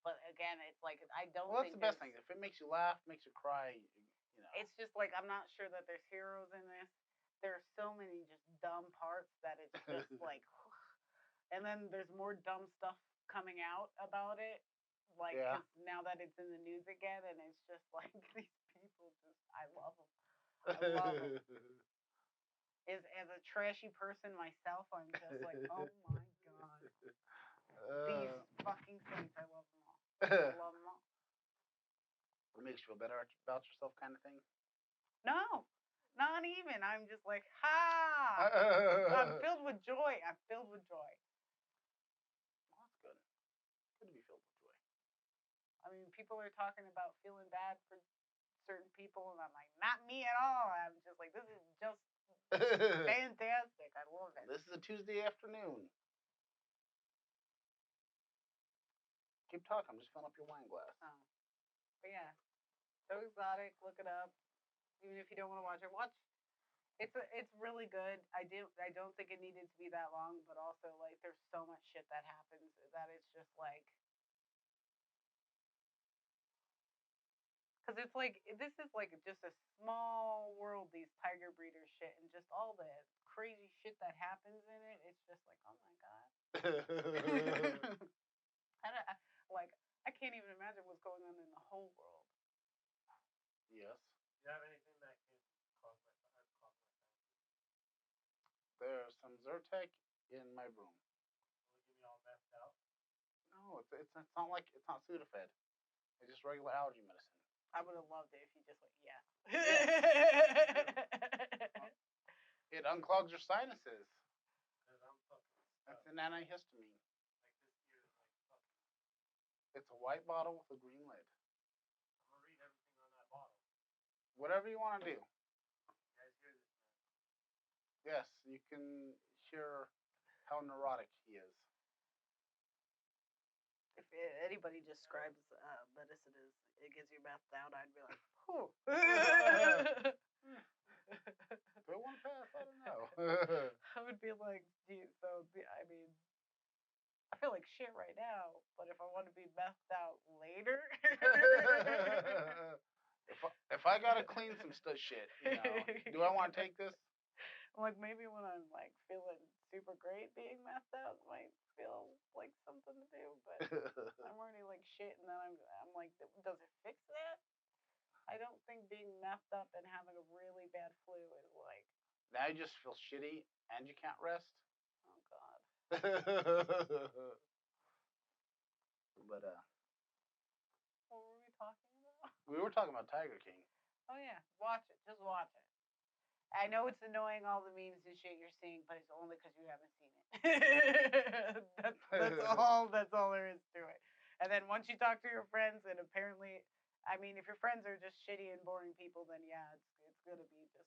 [SPEAKER 2] But again, it's like I don't.
[SPEAKER 1] Well, that's the best thing. If it makes you laugh, makes you cry, you know.
[SPEAKER 2] It's just like I'm not sure that there's heroes in this. There are so many just dumb parts that it's just like, and then there's more dumb stuff coming out about it. Like 'cause now that it's in the news again, and it's just like these people just I love them. I love them. As a trashy person myself, I'm just like, oh my god, these fucking things. I love them all. I love them all.
[SPEAKER 1] It makes you feel better about yourself, kind of thing.
[SPEAKER 2] No, not even. I'm just like, ha! I'm filled with joy. I'm filled with joy.
[SPEAKER 1] Well, that's good. Good to be filled with joy.
[SPEAKER 2] I mean, people are talking about feeling bad for certain people, and I'm like, not me at all. I'm just like, this is just fantastic. I love it.
[SPEAKER 1] This is a Tuesday afternoon. Keep talking. I'm just filling up your wine glass.
[SPEAKER 2] Oh. But yeah, So Exotic. Look it up. Even if you don't want to watch it, watch. It's really good. I don't think it needed to be that long, but also like there's so much shit that happens that it's just like because it's like this is like just a small world, these tiger breeder shit, and just all the crazy shit that happens in it. It's just like, oh my god. Like I can't even imagine what's going on in the whole world.
[SPEAKER 1] Yes.
[SPEAKER 3] Do you have anything that can cause my
[SPEAKER 1] There's some Zyrtec in my room.
[SPEAKER 3] Will it get me all messed out?
[SPEAKER 1] No, it's not like it's not Sudafed. It's just regular allergy medicine.
[SPEAKER 2] I would have loved it if you just went, yeah.
[SPEAKER 1] It unclogs your sinuses.
[SPEAKER 3] Because I'm fucking
[SPEAKER 1] That's an antihistamine.
[SPEAKER 3] like this ear is like fucking.
[SPEAKER 1] It's a white bottle with a green lid.
[SPEAKER 3] I'm gonna read everything on that bottle.
[SPEAKER 1] Whatever you want to do.
[SPEAKER 3] You guys hear this, man?
[SPEAKER 1] Yes, you can hear how neurotic he is.
[SPEAKER 2] If anybody describes medicine as it gets you methed out, I'd be like, whew.
[SPEAKER 1] Do I want to pass? I don't know.
[SPEAKER 2] I would be like, geez, I mean, I feel like shit right now, but if I want to be methed out later,
[SPEAKER 1] if I gotta clean some shit, do I want to take this?
[SPEAKER 2] like maybe when I'm like feeling super great, being methed out might feel like something to do, but I'm already like shit, and then I'm like, does it fix that? I don't think being methed up and having a really bad flu is like,
[SPEAKER 1] Now you just feel shitty and you can't rest.
[SPEAKER 2] oh god.
[SPEAKER 1] But
[SPEAKER 2] What were we talking about?
[SPEAKER 1] we were talking about Tiger King.
[SPEAKER 2] Oh yeah, watch it. Just watch it. I know it's annoying all the memes and shit you're seeing, but it's only because you haven't seen it. That's all there is to it. And then once you talk to your friends, and apparently, I mean, if your friends are just shitty and boring people, then yeah, it's gonna be just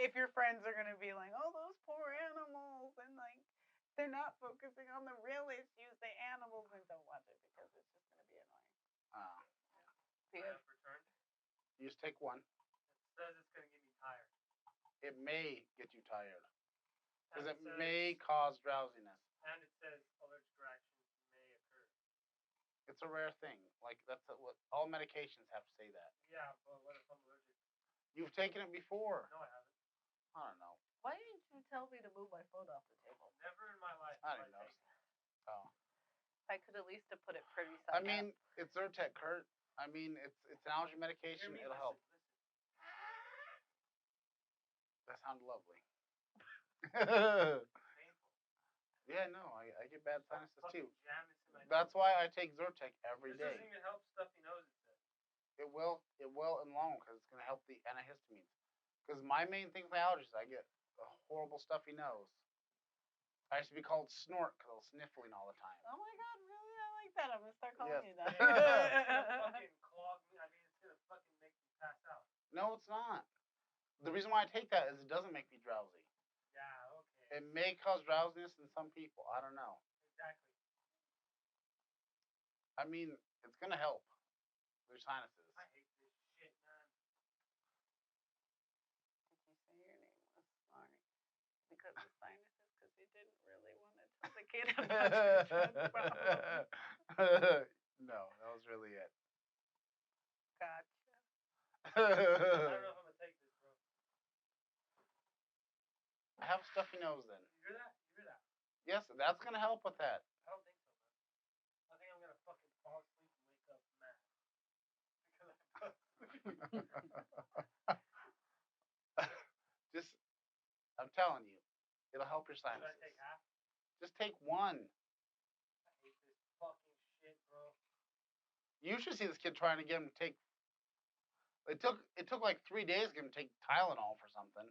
[SPEAKER 2] if your friends are gonna be like, oh, those poor animals, and like they're not focusing on the real issues, the animals, then don't watch it because it's just gonna be annoying.
[SPEAKER 3] I have returned.
[SPEAKER 1] You just take one.
[SPEAKER 3] It says it's gonna get me tired.
[SPEAKER 1] It may get you tired because
[SPEAKER 3] And
[SPEAKER 1] it
[SPEAKER 3] says-
[SPEAKER 1] may cause drowsiness.
[SPEAKER 3] And it says allergic reactions may occur.
[SPEAKER 1] It's a rare thing. Like that's what all medications have to say that.
[SPEAKER 3] Yeah, but what if I'm allergic?
[SPEAKER 1] You've taken it before.
[SPEAKER 3] No, I haven't.
[SPEAKER 1] I don't know.
[SPEAKER 2] Why didn't you tell me to move my phone off the table?
[SPEAKER 3] Never in my life.
[SPEAKER 1] I
[SPEAKER 3] have
[SPEAKER 1] didn't know.
[SPEAKER 3] taken it.
[SPEAKER 1] Oh,
[SPEAKER 2] I could at least have put it pretty
[SPEAKER 1] I
[SPEAKER 2] side
[SPEAKER 1] mean, it's Zyrtec, Kurt. I mean, it's an allergy
[SPEAKER 3] Hear
[SPEAKER 1] medication.
[SPEAKER 3] me?
[SPEAKER 1] It'll help. That sounded lovely.
[SPEAKER 3] Painful.
[SPEAKER 1] Yeah, no, I get bad sinuses too.
[SPEAKER 3] Fucking jam is in my
[SPEAKER 1] That's
[SPEAKER 3] nose.
[SPEAKER 1] why I take Zyrtec every
[SPEAKER 3] This
[SPEAKER 1] day.
[SPEAKER 3] doesn't even help stuffy nose. It says.
[SPEAKER 1] It will in the long because it's gonna help the antihistamines. Because my main thing with allergies, I get a horrible stuffy nose. I used to be called Snort because I was sniffling all the time.
[SPEAKER 2] Oh my god, really? I like that. I'm gonna start calling
[SPEAKER 1] Yes.
[SPEAKER 2] you that.
[SPEAKER 3] It's gonna fucking clog me. I mean, it's gonna fucking make me pass out.
[SPEAKER 1] No, it's not. The reason why I take that is it doesn't make me drowsy.
[SPEAKER 3] Yeah, okay.
[SPEAKER 1] It may cause drowsiness in some people. I don't know.
[SPEAKER 3] Exactly.
[SPEAKER 1] I mean, it's gonna help their sinuses.
[SPEAKER 3] I hate this shit, man.
[SPEAKER 2] Did you say your name was sorry? Because of sinuses, because you didn't really want to tell the kid about your son's problem.
[SPEAKER 1] No, that was really it.
[SPEAKER 2] Gotcha.
[SPEAKER 3] I don't know if I'm gonna take this, bro.
[SPEAKER 1] I have a stuffy nose then.
[SPEAKER 3] You hear that? You hear that?
[SPEAKER 1] Yes, that's gonna help with that.
[SPEAKER 3] I don't think so, man. I think I'm gonna fucking fall asleep and wake up mad. Because I fell asleep.
[SPEAKER 1] Just, I'm telling you, it'll help your
[SPEAKER 3] Should I
[SPEAKER 1] sinuses.
[SPEAKER 3] take half?
[SPEAKER 1] Just take one.
[SPEAKER 3] I hate this fucking shit, bro.
[SPEAKER 1] You should see this kid trying to get him to take. It took like 3 days to get him to take Tylenol for something.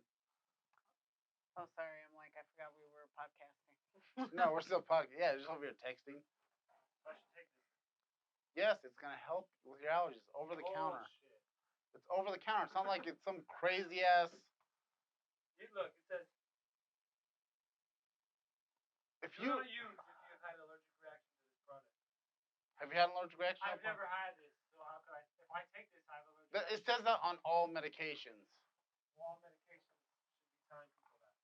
[SPEAKER 2] Oh, sorry. I'm like, I forgot we were podcasting.
[SPEAKER 1] No, we're still podcasting. Yeah, just over here texting.
[SPEAKER 3] I should take this.
[SPEAKER 1] Yes, it's gonna help with your allergies. Over the counter.
[SPEAKER 3] Bullshit.
[SPEAKER 1] It's over the counter. It's not like it's some crazy ass.
[SPEAKER 3] Look, it says
[SPEAKER 1] If
[SPEAKER 3] do
[SPEAKER 1] you
[SPEAKER 3] not use if you have had allergic reaction to this product.
[SPEAKER 1] have you had an allergic reaction?
[SPEAKER 3] I've never had this, so how could I? If I take this, I have allergic.
[SPEAKER 1] It says that on all medications.
[SPEAKER 3] All medications should be telling people that.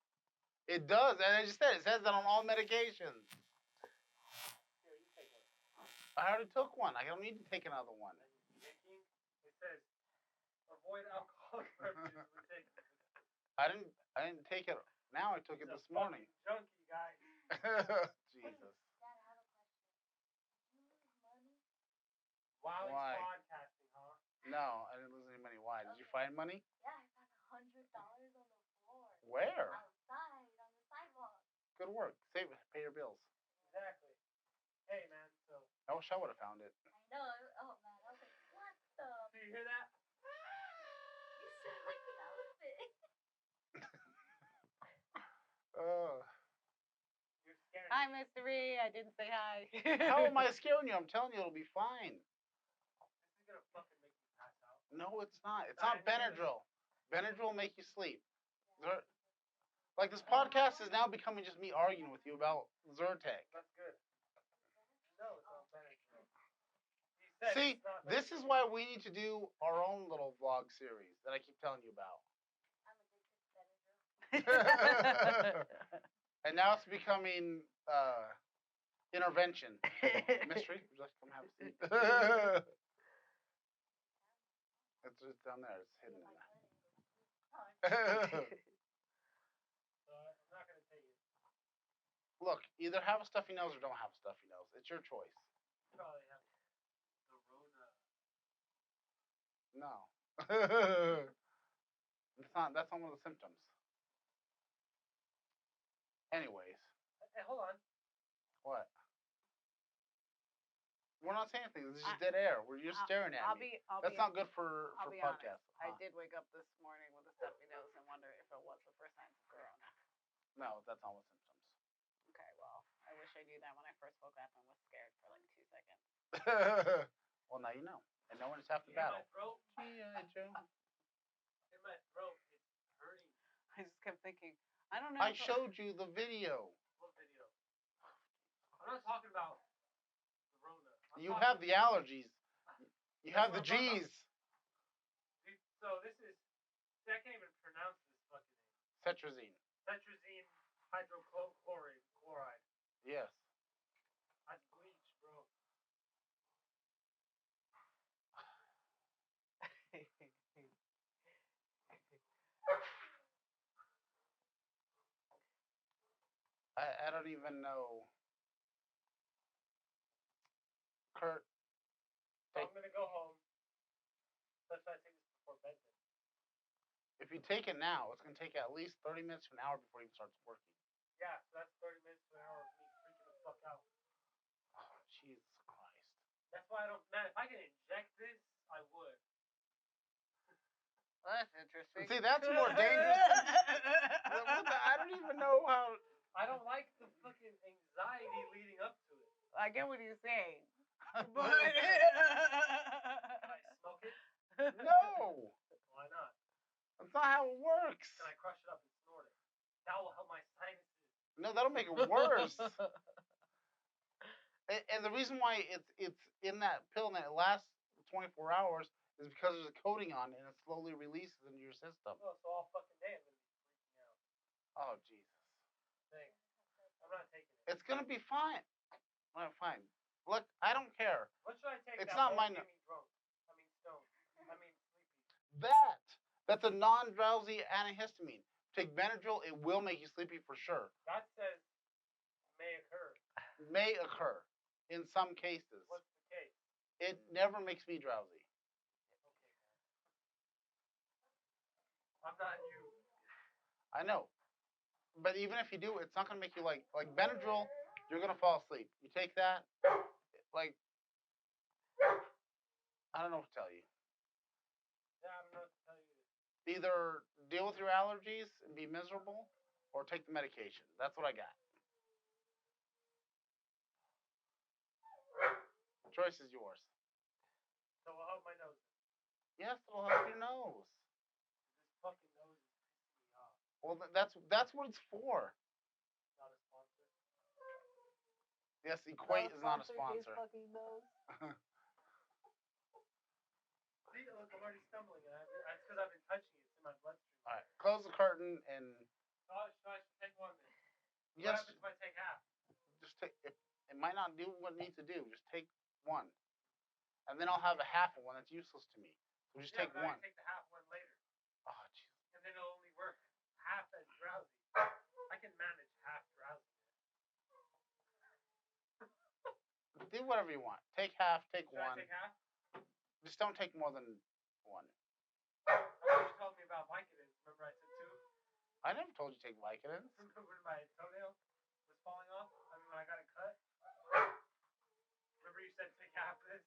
[SPEAKER 1] It does, and I just said it says that on all medications.
[SPEAKER 3] Here, you take one.
[SPEAKER 1] I already took one. I don't need to take another one.
[SPEAKER 3] And drinking, it says avoid alcoholic beverages when taking it.
[SPEAKER 1] I didn't take it. Now I took it
[SPEAKER 3] He's a
[SPEAKER 1] this morning.
[SPEAKER 3] fucking junkie, guys.
[SPEAKER 1] Jesus.
[SPEAKER 4] Dad, I have a question. Did you lose money?
[SPEAKER 3] While he's
[SPEAKER 1] Why?
[SPEAKER 3] podcasting, huh?
[SPEAKER 1] No, I didn't lose any money. Why? Did you find money?
[SPEAKER 4] Yeah, I found $100 on the floor.
[SPEAKER 1] Where?
[SPEAKER 4] Outside on the sidewalk.
[SPEAKER 1] Good work. Save it. Pay your bills.
[SPEAKER 3] Exactly. Hey, man. So,
[SPEAKER 1] I wish I would have found it.
[SPEAKER 4] I know. Oh man, I was like, what the?
[SPEAKER 3] do you hear that?
[SPEAKER 4] You sound like an elephant.
[SPEAKER 1] Uh,
[SPEAKER 3] You're scaring
[SPEAKER 2] Hi,
[SPEAKER 3] me.
[SPEAKER 2] Mr. E. I didn't say hi.
[SPEAKER 1] how am I scaring you? I'm telling you, it'll be fine.
[SPEAKER 3] This is gonna fucking make me pass out.
[SPEAKER 1] No, it's not. It's
[SPEAKER 3] I
[SPEAKER 1] not
[SPEAKER 3] knew this.
[SPEAKER 1] Benadryl. Benadryl will make you sleep. Like this podcast is now becoming just me arguing with you about Zyrtec.
[SPEAKER 3] That's good. No, it's not Benadryl. He said
[SPEAKER 1] See,
[SPEAKER 3] it's not
[SPEAKER 1] this is why we need to do our own little vlog series that I keep telling you about.
[SPEAKER 4] I'm addicted to Benadryl.
[SPEAKER 1] And now it's becoming intervention. Mystery, would you like to come have a seat? It's just down there. It's hidden in there.
[SPEAKER 3] I'm not gonna take it.
[SPEAKER 1] Look, either have a stuffy nose or don't have a stuffy nose. It's your choice.
[SPEAKER 3] Probably have the Rona.
[SPEAKER 1] No. That's not one of the symptoms. Anyways,
[SPEAKER 3] Hey, hold on.
[SPEAKER 1] what? We're not saying anything. This is just dead air. You're staring at me. That's not good for
[SPEAKER 2] I'll be
[SPEAKER 1] podcasts.
[SPEAKER 2] honest. I did wake up this morning with a stuffy nose and wonder if it was the first signs of corona.
[SPEAKER 1] No, that's not what symptoms.
[SPEAKER 2] Okay, well, I wish I knew that when I first woke up and was scared for like 2 seconds.
[SPEAKER 1] Well, now you know. And no one is half the
[SPEAKER 3] In
[SPEAKER 1] battle.
[SPEAKER 3] my throat.
[SPEAKER 1] G.I. Joe.
[SPEAKER 3] In my throat. It's hurting.
[SPEAKER 2] I just kept thinking, I don't know.
[SPEAKER 1] I showed you the video.
[SPEAKER 3] What video? I'm not talking about the Rona.
[SPEAKER 1] You have the allergies. You have the G's.
[SPEAKER 3] So this is. See, I can't even pronounce this fucking name.
[SPEAKER 1] Cetrazine.
[SPEAKER 3] Cetrazine hydrochloride.
[SPEAKER 1] Yes.
[SPEAKER 3] That's bleach, bro.
[SPEAKER 1] I don't even know. Kurt.
[SPEAKER 3] So I'm gonna go home. Let's try to take this before bedtime.
[SPEAKER 1] If you take it now, it's going to take at least 30 minutes to an hour before it even starts working.
[SPEAKER 3] Yeah, so that's 30 minutes to an hour of me freaking the fuck out.
[SPEAKER 1] Oh, Jesus Christ.
[SPEAKER 3] That's why I don't. Man, if I could inject this, I would.
[SPEAKER 2] Well, that's interesting.
[SPEAKER 1] See, that's more dangerous I don't even know how.
[SPEAKER 3] I don't like the fucking anxiety leading up to it.
[SPEAKER 2] I get what you're saying.
[SPEAKER 3] Can
[SPEAKER 2] But
[SPEAKER 3] I smoke it?
[SPEAKER 1] No.
[SPEAKER 3] Why not?
[SPEAKER 1] That's not how it works.
[SPEAKER 3] Can I crush it up and snort it? That will help my sinuses.
[SPEAKER 1] No, that'll make it worse. And the reason why it's in that pill and it lasts 24 hours is because there's a coating on it and it slowly releases into your system.
[SPEAKER 3] Oh, so all fucking day I'm gonna be freaking out.
[SPEAKER 1] Oh, Jesus.
[SPEAKER 3] Thanks. I'm not taking it.
[SPEAKER 1] It's going to be fine. All right, fine. Look, I don't care.
[SPEAKER 3] What should I take?
[SPEAKER 1] It's
[SPEAKER 3] that
[SPEAKER 1] not
[SPEAKER 3] won't
[SPEAKER 1] mine.
[SPEAKER 3] get me drunk. I mean stoned. I mean sleepy.
[SPEAKER 1] That's a non-drowsy antihistamine. Take Benadryl, it will make you sleepy for sure.
[SPEAKER 3] That says may occur.
[SPEAKER 1] May occur in some cases.
[SPEAKER 3] What's the case?
[SPEAKER 1] It never makes me drowsy.
[SPEAKER 3] Okay, man. I'm not you.
[SPEAKER 1] I know. But even if you do, it's not going to make you like Benadryl, you're going to fall asleep. You take that, like, I don't know what to tell you.
[SPEAKER 3] Yeah, I don't know what to tell you.
[SPEAKER 1] Either deal with your allergies and be miserable or take the medication. That's what I got. Choice is yours.
[SPEAKER 3] So I'll help my nose.
[SPEAKER 1] Yes, it'll help your nose.
[SPEAKER 3] This fucking nose is pissing me off.
[SPEAKER 1] Well, that's what it's for.
[SPEAKER 3] Not a sponsor.
[SPEAKER 1] Yes, Equate is not a sponsor.
[SPEAKER 3] See, look, I'm already stumbling. That's because I've been touching it. It's in my bloodstream.
[SPEAKER 1] All right, close the curtain and
[SPEAKER 3] So I should take one then.
[SPEAKER 1] yes,
[SPEAKER 3] What happens if I take half?
[SPEAKER 1] just take. It might not do what it needs to do. Just take one, and then I'll have a half of one that's useless to me. So just take
[SPEAKER 3] but
[SPEAKER 1] one.
[SPEAKER 3] I can take the half one later.
[SPEAKER 1] Oh, jeez.
[SPEAKER 3] And then it'll only work half as drowsy. I can manage half drowsiness.
[SPEAKER 1] Do whatever you want. Take half. Take
[SPEAKER 3] Should
[SPEAKER 1] one.
[SPEAKER 3] I take half?
[SPEAKER 1] Just don't take more than one.
[SPEAKER 3] I thought you told me about Vicodin. Remember I took 2?
[SPEAKER 1] I never told you to take Vicodins.
[SPEAKER 3] Remember when my toenail was falling off? I mean, when I got it cut? Remember you said take half of this?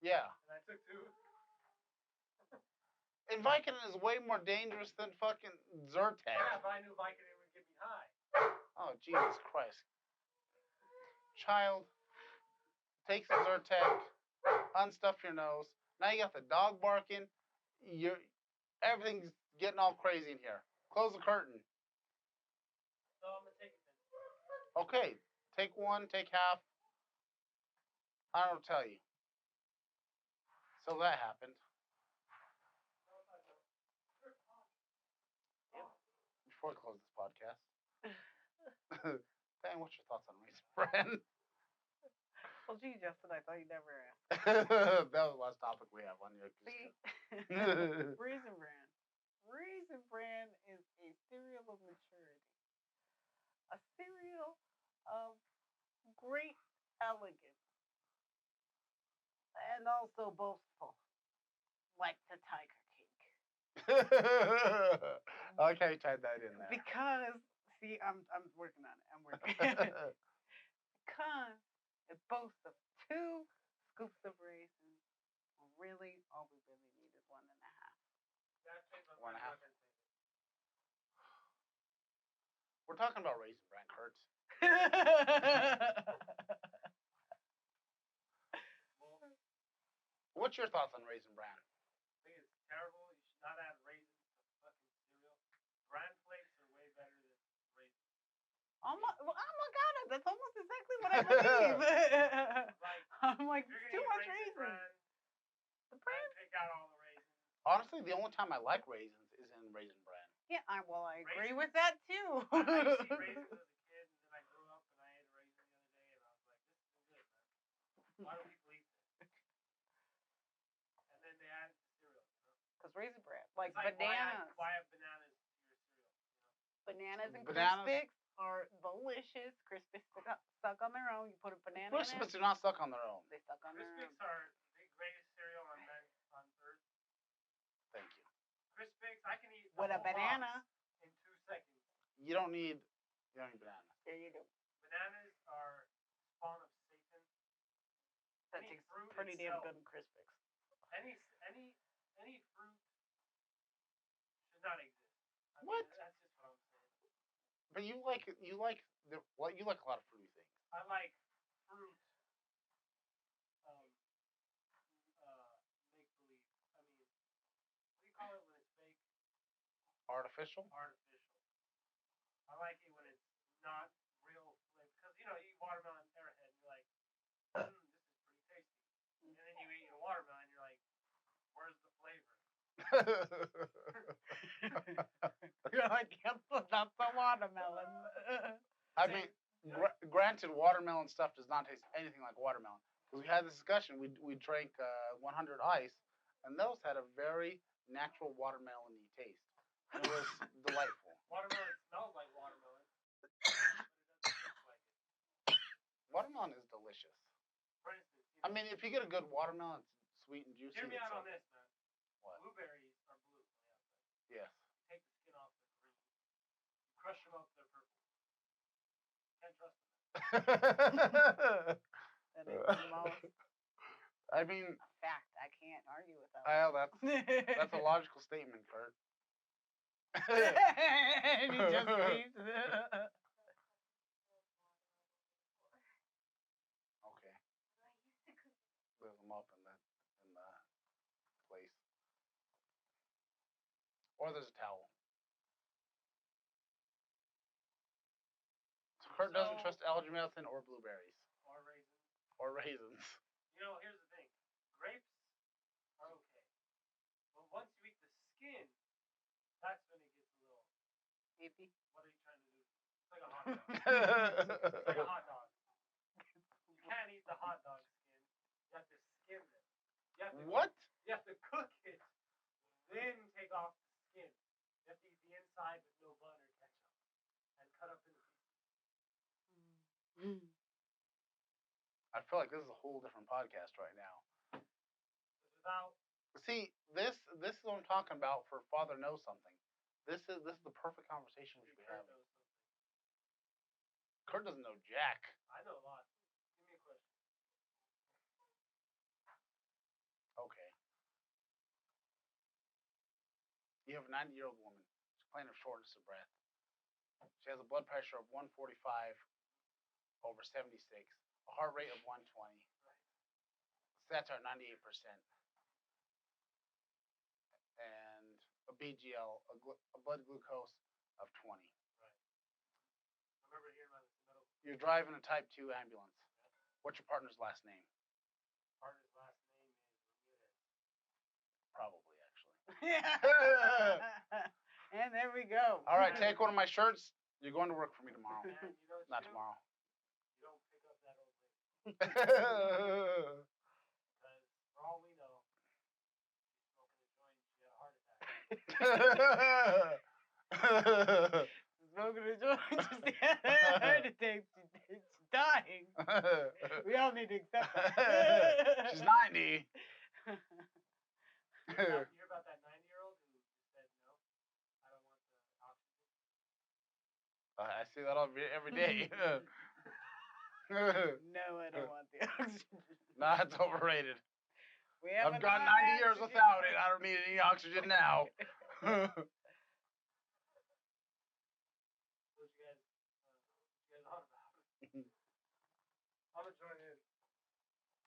[SPEAKER 1] Yeah.
[SPEAKER 3] And I took 2?
[SPEAKER 1] And Vicodin is way more dangerous than fucking Zyrtec.
[SPEAKER 3] Yeah, but I knew Vicodin would get me high.
[SPEAKER 1] Oh, Jesus Christ. Child, take some Zyrtec, unstuff your nose. Now you got the dog barking. everything's getting all crazy in here. Close the curtain.
[SPEAKER 3] So I'm gonna take it then.
[SPEAKER 1] Okay, take one, take half. I don't tell you. So that happened. Before we close this podcast. Dan, what's your thoughts on Raisin Bran?
[SPEAKER 2] Well, gee, Justin, I thought you never asked.
[SPEAKER 1] That was the last topic we have on here.
[SPEAKER 2] See, Raisin Bran. Raisin Bran is a cereal of maturity. A cereal of great elegance. And also boastful. Like the Tiger King.
[SPEAKER 1] I like how you tied that in there.
[SPEAKER 2] Because, see, I'm working on it. I'm working on it. Because it boasts of 2 scoops of raisins. Really, all we really need is 1.5.
[SPEAKER 3] That's it, I'm
[SPEAKER 1] One and a half.
[SPEAKER 3] not gonna take it.
[SPEAKER 1] We're talking about Raisin Bran, Kurt.
[SPEAKER 3] Well,
[SPEAKER 1] What's your thoughts on Raisin Bran?
[SPEAKER 3] I think it's terrible. You should not add raisins to fucking cereal. Bran flakes are way better than raisins.
[SPEAKER 2] Oh my god, that's almost exactly what I believe.
[SPEAKER 3] Like,
[SPEAKER 2] I'm like,
[SPEAKER 3] if you're
[SPEAKER 2] too
[SPEAKER 3] gonna
[SPEAKER 2] much
[SPEAKER 3] eat
[SPEAKER 2] raisins.
[SPEAKER 3] Bran,
[SPEAKER 2] The bran?
[SPEAKER 3] take out all the raisins.
[SPEAKER 1] Honestly, the only time I like raisins is in Raisin Bran.
[SPEAKER 2] Yeah, I agree
[SPEAKER 3] Raisins?
[SPEAKER 2] with that too.
[SPEAKER 3] I used to eat raisins as a kid, and then I grew up and I ate a raisin the other day, and I was like, this isn't good, man. Why do people eat this? And then they add it to cereal. You know?
[SPEAKER 2] Because Raisin Bran, like
[SPEAKER 3] It's like
[SPEAKER 2] bananas.
[SPEAKER 3] why add bananas to your cereal? You know?
[SPEAKER 2] Bananas and
[SPEAKER 1] Bananas-
[SPEAKER 2] Crispix are delicious. Crispix suck on their own. You put a banana in
[SPEAKER 1] Crispits
[SPEAKER 2] it,
[SPEAKER 1] do not suck on their own.
[SPEAKER 2] they suck on their
[SPEAKER 3] Crispix
[SPEAKER 2] own.
[SPEAKER 3] are the greatest cereal on earth.
[SPEAKER 1] Thank you.
[SPEAKER 3] Crispix, I can eat
[SPEAKER 2] With a
[SPEAKER 3] whole
[SPEAKER 2] banana.
[SPEAKER 3] box in 2 seconds.
[SPEAKER 1] You don't need bananas.
[SPEAKER 2] There you go.
[SPEAKER 3] Bananas are spawn of Satan.
[SPEAKER 2] That's
[SPEAKER 3] Any fruit
[SPEAKER 2] pretty damn
[SPEAKER 3] itself.
[SPEAKER 2] good in Crispix.
[SPEAKER 3] Any fruit should not exist. I
[SPEAKER 1] What?
[SPEAKER 3] mean, that's just what I'm saying.
[SPEAKER 1] But you like you like a lot of fruity things.
[SPEAKER 3] I like fruit. Make believe. I mean, what do you call it when it's fake?
[SPEAKER 1] Artificial?
[SPEAKER 3] Artificial. I like it when it's not real flavor. Because, you know, you eat watermelon airhead and you're like, this is pretty tasty. And then you eat a watermelon and you're like, where's the flavor?
[SPEAKER 2] You're like, that's a watermelon.
[SPEAKER 1] I mean, granted, watermelon stuff does not taste anything like watermelon. Because we had this discussion, we drank 100 Ice, and those had a very natural watermelon-y taste. It was delightful.
[SPEAKER 3] Watermelon smells like watermelon, but it doesn't taste like it.
[SPEAKER 1] Watermelon is delicious.
[SPEAKER 3] For instance,
[SPEAKER 1] I mean, if you get a good watermelon, it's sweet and juicy.
[SPEAKER 3] hear me
[SPEAKER 1] it's
[SPEAKER 3] out on
[SPEAKER 1] like-
[SPEAKER 3] this, man.
[SPEAKER 1] What?
[SPEAKER 3] Blueberries are blue on the outside.
[SPEAKER 1] Yes.
[SPEAKER 3] You take the skin off, they're green. You crush them up, they're purple. Can't trust them.
[SPEAKER 2] That is the most
[SPEAKER 1] I mean,
[SPEAKER 2] fact. I can't argue with that.
[SPEAKER 1] well, that's a logical statement, Kurt.
[SPEAKER 2] And he just leaves.
[SPEAKER 1] Okay. There's them up in the place. Or there's a towel. So Kurt doesn't
[SPEAKER 3] So-
[SPEAKER 1] trust algamelton or blueberries.
[SPEAKER 3] Or raisins.
[SPEAKER 1] Or raisins.
[SPEAKER 3] You know, here's the thing. Grapes are okay. But once you eat the skin, that's when it gets a little,
[SPEAKER 2] Iffy.
[SPEAKER 3] what are you trying to do? It's like a hot dog. It's like a hot dog. You can't eat the hot dog skin. You have to skin it. You have to
[SPEAKER 1] What?
[SPEAKER 3] You have to cook it, then take off the skin. You have to eat the inside with no butter ketchup, and cut up into pieces.
[SPEAKER 1] I feel like this is a whole different podcast right now.
[SPEAKER 3] It's without.
[SPEAKER 1] See, this is what I'm talking about for Father Knows Something. This is the perfect conversation we should be
[SPEAKER 3] Kurt
[SPEAKER 1] having.
[SPEAKER 3] knows something.
[SPEAKER 1] Kurt doesn't know jack.
[SPEAKER 3] I know a lot. Give me a question.
[SPEAKER 1] Okay. You have a 90-year-old woman. She's complaining of shortness of breath. She has a blood pressure of 145 over 76, a heart rate of 120. Stats are 98%. BGL, a blood glucose of 20.
[SPEAKER 3] Right. I remember hearing about this in middle school.
[SPEAKER 1] You're driving a Type 2 ambulance. What's your partner's last name?
[SPEAKER 3] Partner's last name is Ramirez.
[SPEAKER 1] Probably, actually.
[SPEAKER 2] And there we go.
[SPEAKER 1] All right, take one of my shirts. You're going to work for me tomorrow.
[SPEAKER 3] And you know what
[SPEAKER 1] Not
[SPEAKER 3] you do?
[SPEAKER 1] tomorrow.
[SPEAKER 3] You don't pick up that old lady. Because for all we know, she's smoking a joint, she had a heart attack.
[SPEAKER 2] Smoking a joint, just had a heart attack. She's dying. We all need to accept that.
[SPEAKER 1] She's 90.
[SPEAKER 3] You hear about that 90-year-old who said, no, I don't want the oxygen?
[SPEAKER 1] I see that every day.
[SPEAKER 2] No, I don't want the oxygen.
[SPEAKER 1] Nah, it's overrated.
[SPEAKER 2] We have
[SPEAKER 1] I've gone
[SPEAKER 2] enough
[SPEAKER 1] 90 years
[SPEAKER 2] oxygen.
[SPEAKER 1] without it. I don't need any oxygen now.
[SPEAKER 3] What you guys on about? I'm gonna join in.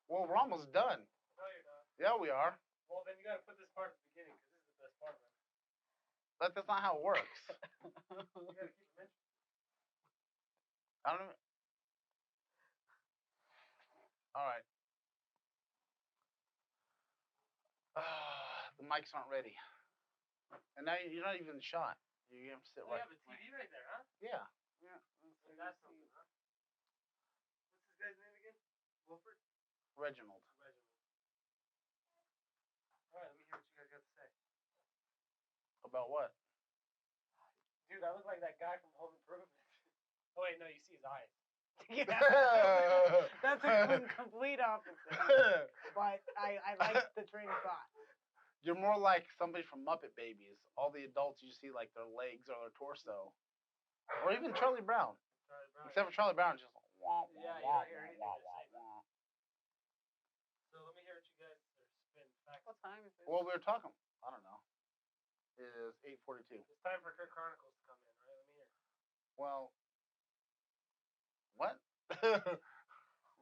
[SPEAKER 1] Well, we're almost done.
[SPEAKER 3] No, you're not.
[SPEAKER 1] Yeah, we are.
[SPEAKER 3] Well, then you gotta put this part at the beginning because this is the best part of it.
[SPEAKER 1] That's not how it works.
[SPEAKER 3] You gotta keep mentioning.
[SPEAKER 1] I don't even... All right. The mics aren't ready. And now you're not even shot. You have to sit
[SPEAKER 3] Oh,
[SPEAKER 1] right.
[SPEAKER 3] you have a TV right there, huh?
[SPEAKER 1] Yeah.
[SPEAKER 2] Yeah,
[SPEAKER 3] So that's something, huh? What's this guy's name again? Wilford?
[SPEAKER 1] Reginald.
[SPEAKER 3] Reginald. All right, let me hear what you guys got to say.
[SPEAKER 1] About what?
[SPEAKER 3] Dude, I look like that guy from Home Improvement. Oh, wait, no, you see his eyes.
[SPEAKER 2] Yeah. That's a complete opposite. But I like the train of thought.
[SPEAKER 1] You're more like somebody from Muppet Babies. All the adults you see like their legs or their torso. Or even Charlie Brown.
[SPEAKER 3] Charlie Brown.
[SPEAKER 1] Except for Charlie Brown, just wah, wah,
[SPEAKER 3] Yeah, you
[SPEAKER 1] wah,
[SPEAKER 3] don't hear anything
[SPEAKER 1] wah,
[SPEAKER 3] they're
[SPEAKER 1] wah,
[SPEAKER 3] saying.
[SPEAKER 1] wah.
[SPEAKER 3] So let me hear what you guys are spin facts.
[SPEAKER 2] What time is it?
[SPEAKER 1] Well, we were talking. I don't know. It is 8:42.
[SPEAKER 3] It's time for Chronicles to come in, right? Let me hear.
[SPEAKER 1] Well, what?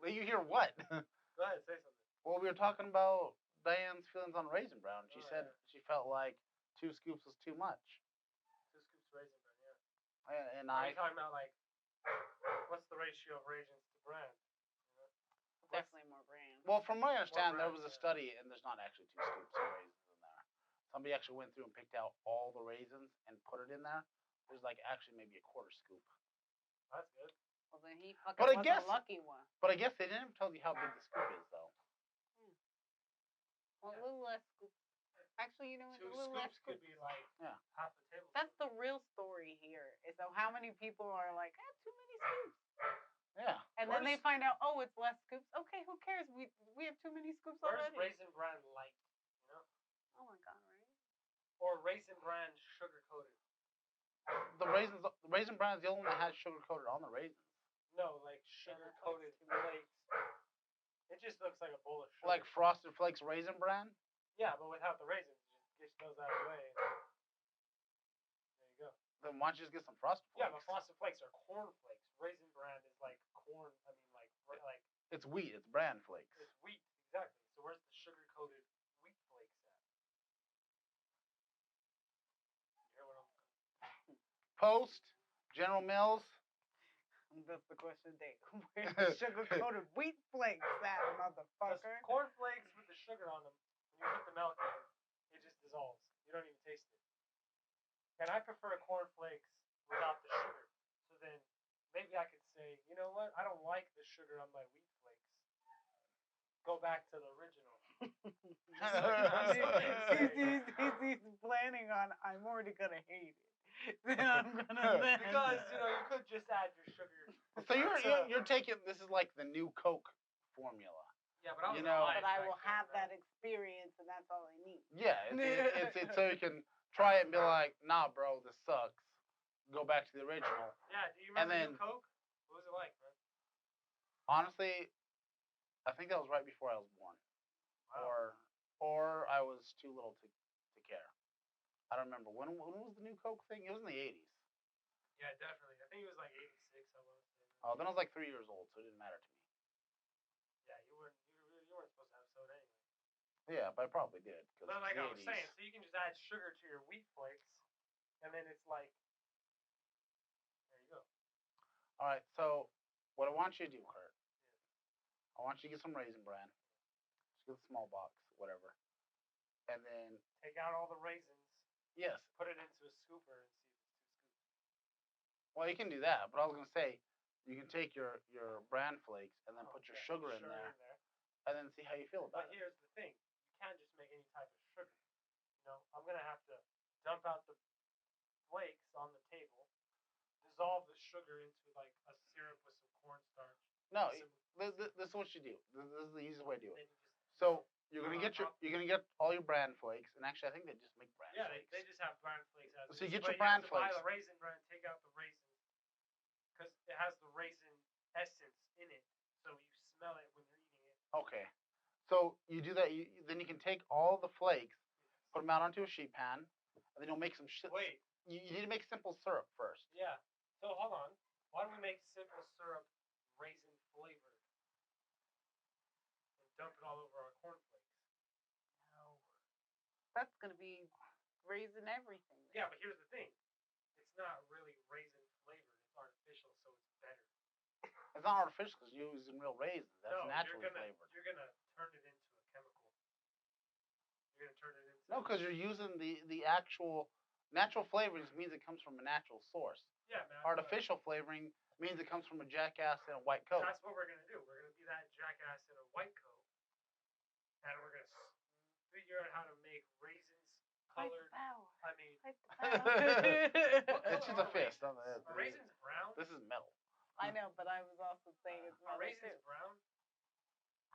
[SPEAKER 1] Let you hear what?
[SPEAKER 3] Go ahead, say something.
[SPEAKER 1] Well, we were talking about Diane's feelings on Raisin Brown. She
[SPEAKER 3] Oh,
[SPEAKER 1] said
[SPEAKER 3] yeah.
[SPEAKER 1] she felt like 2 scoops was too much.
[SPEAKER 3] 2 scoops raisin bran, yeah.
[SPEAKER 1] And
[SPEAKER 3] Are
[SPEAKER 1] I
[SPEAKER 3] you talking about like what's the ratio of raisins to bran? You know?
[SPEAKER 2] Definitely more brand.
[SPEAKER 1] well, from what I understand, there
[SPEAKER 3] Brown,
[SPEAKER 1] was a
[SPEAKER 3] yeah.
[SPEAKER 1] study, and there's not actually 2 scoops of raisins in there. Somebody actually went through and picked out all the raisins and put it in there. There's like actually maybe a 1/4 scoop.
[SPEAKER 3] That's good.
[SPEAKER 2] Well, then he fucking
[SPEAKER 1] But I
[SPEAKER 2] was
[SPEAKER 1] guess-
[SPEAKER 2] a lucky one.
[SPEAKER 1] But I guess they didn't tell you how big the scoop is, though.
[SPEAKER 2] Well,
[SPEAKER 3] Yeah.
[SPEAKER 2] a little less scoop. Actually, you know what?
[SPEAKER 3] 2
[SPEAKER 2] A little less
[SPEAKER 3] scoops
[SPEAKER 2] scoop.
[SPEAKER 3] could be like
[SPEAKER 1] Yeah.
[SPEAKER 3] half a tablespoon.
[SPEAKER 2] That's the real story here. Is so how many people are like, I have too many scoops.
[SPEAKER 1] Yeah.
[SPEAKER 2] And then they
[SPEAKER 3] Where's-
[SPEAKER 2] find out, oh, it's less scoops. Okay, who cares? We have too many scoops
[SPEAKER 3] Where's
[SPEAKER 2] already.
[SPEAKER 3] raisin bran light? You know?
[SPEAKER 2] Oh my god, right?
[SPEAKER 3] Or raisin bran sugar coated?
[SPEAKER 1] The raisin bran is the only one that has sugar coated on the raisins.
[SPEAKER 3] No, like sugar coated flakes. It just looks like a bowl of sugar.
[SPEAKER 1] Like Frosted Flakes raisin bran.
[SPEAKER 3] Yeah, but without the raisins, just those out of the way. And there you go.
[SPEAKER 1] Then why don't you just get some Frosted Flakes?
[SPEAKER 3] Yeah, but Frosted Flakes are corn flakes. Raisin bran is like corn. I mean, like
[SPEAKER 1] It's wheat. It's bran flakes.
[SPEAKER 3] it's wheat exactly. So where's the sugar coated wheat flakes at? You hear what I'm?
[SPEAKER 1] Post, General Mills.
[SPEAKER 2] That's the question, Dave. Where's the sugar-coated wheat flakes at, motherfucker?
[SPEAKER 3] Corn flakes with the sugar on them. When you put the milk in, it just dissolves. You don't even taste it. And I prefer corn flakes without the sugar. So then maybe I could say, you know what? I don't like the sugar on my wheat flakes. Go back to the original.
[SPEAKER 2] He's planning on, I'm already gonna hate it. Then I'm gonna then.
[SPEAKER 3] Because you could just add your sugar.
[SPEAKER 1] So you're taking this is like the new Coke formula.
[SPEAKER 3] Yeah, but I was
[SPEAKER 1] You know-
[SPEAKER 2] But I will have that experience, and that's all I need.
[SPEAKER 1] Yeah, it's so you can try it and be like, nah, bro, this sucks. Go back to the original.
[SPEAKER 3] Yeah, do you
[SPEAKER 1] And
[SPEAKER 3] remember
[SPEAKER 1] then-
[SPEAKER 3] New Coke? What was it like, man?
[SPEAKER 1] Honestly, I think that was right before I was born,
[SPEAKER 3] Wow.
[SPEAKER 1] or I was too little to care. I don't remember when was the new Coke thing. It was in the 80s.
[SPEAKER 3] Yeah, definitely. I think it was like 86, I want to say.
[SPEAKER 1] Oh, then I was like 3 years old, so it didn't matter to me.
[SPEAKER 3] Yeah, you weren't supposed to have soda anyway.
[SPEAKER 1] Yeah, but I probably did. Cause
[SPEAKER 3] But
[SPEAKER 1] it's
[SPEAKER 3] like
[SPEAKER 1] the
[SPEAKER 3] I was
[SPEAKER 1] 80s.
[SPEAKER 3] saying, so you can just add sugar to your wheat flakes, and then it's like, there you go.
[SPEAKER 1] All right, so what I want you to do, Kurt, I want you to get some Raisin Bran. Just get the small box, whatever. And then,
[SPEAKER 3] Take out all the raisins,
[SPEAKER 1] yes,
[SPEAKER 3] put it into a scooper, and see if it's 2 scoops.
[SPEAKER 1] well, you can do that. But I was going to say, you can take your bran flakes and then put your
[SPEAKER 3] Okay,
[SPEAKER 1] sugar in there and then see how you feel
[SPEAKER 3] But
[SPEAKER 1] about it.
[SPEAKER 3] here's the thing: you can't just make any type of sugar. You know, I'm gonna have to dump out the flakes on the table, dissolve the sugar into like a syrup with some cornstarch.
[SPEAKER 1] No,
[SPEAKER 3] some-
[SPEAKER 1] this is what you do. This is the easiest way to do
[SPEAKER 3] then
[SPEAKER 1] it.
[SPEAKER 3] you just
[SPEAKER 1] So you're gonna
[SPEAKER 3] on
[SPEAKER 1] get
[SPEAKER 3] top.
[SPEAKER 1] you're gonna get all your bran flakes, and actually I think they just make bran
[SPEAKER 3] Yeah,
[SPEAKER 1] flakes.
[SPEAKER 3] they just have bran flakes as
[SPEAKER 1] So you
[SPEAKER 3] is,
[SPEAKER 1] get
[SPEAKER 3] but
[SPEAKER 1] your
[SPEAKER 3] you have
[SPEAKER 1] bran
[SPEAKER 3] to buy
[SPEAKER 1] flakes.
[SPEAKER 3] the raisin bran, take out the raisins, because it has the raisin essence in it, so you smell it when you're eating it.
[SPEAKER 1] Okay. So you do that. Then you can take all the flakes, put them out onto a sheet pan, and then you'll make some shit.
[SPEAKER 3] Wait,
[SPEAKER 1] You need to make simple syrup first.
[SPEAKER 3] yeah. So hold on. Why don't we make simple syrup raisin flavored and dump it all over our cornflakes?
[SPEAKER 2] No. That's gonna be raising everything.
[SPEAKER 3] Yeah, but here's the thing. It's not really raisin flavored. It's artificial, so it's better.
[SPEAKER 1] It's not artificial because you're using real raisins. That's
[SPEAKER 3] No,
[SPEAKER 1] naturally flavored.
[SPEAKER 3] You're gonna turn it into a chemical. You're gonna turn it into.
[SPEAKER 1] No, because you're using the actual natural flavorings means it comes from a natural source.
[SPEAKER 3] Yeah, man.
[SPEAKER 1] Artificial flavoring means it comes from a jackass in a white coat.
[SPEAKER 3] That's what we're gonna do. We're gonna be that jackass in a white coat, and we're gonna figure out how to make raisins colored. I mean,
[SPEAKER 1] It's just a fist.
[SPEAKER 3] Are raisins brown?
[SPEAKER 1] This is metal.
[SPEAKER 2] I know, but I was also saying it's
[SPEAKER 3] Are
[SPEAKER 2] metal
[SPEAKER 3] raisins
[SPEAKER 2] too.
[SPEAKER 3] brown?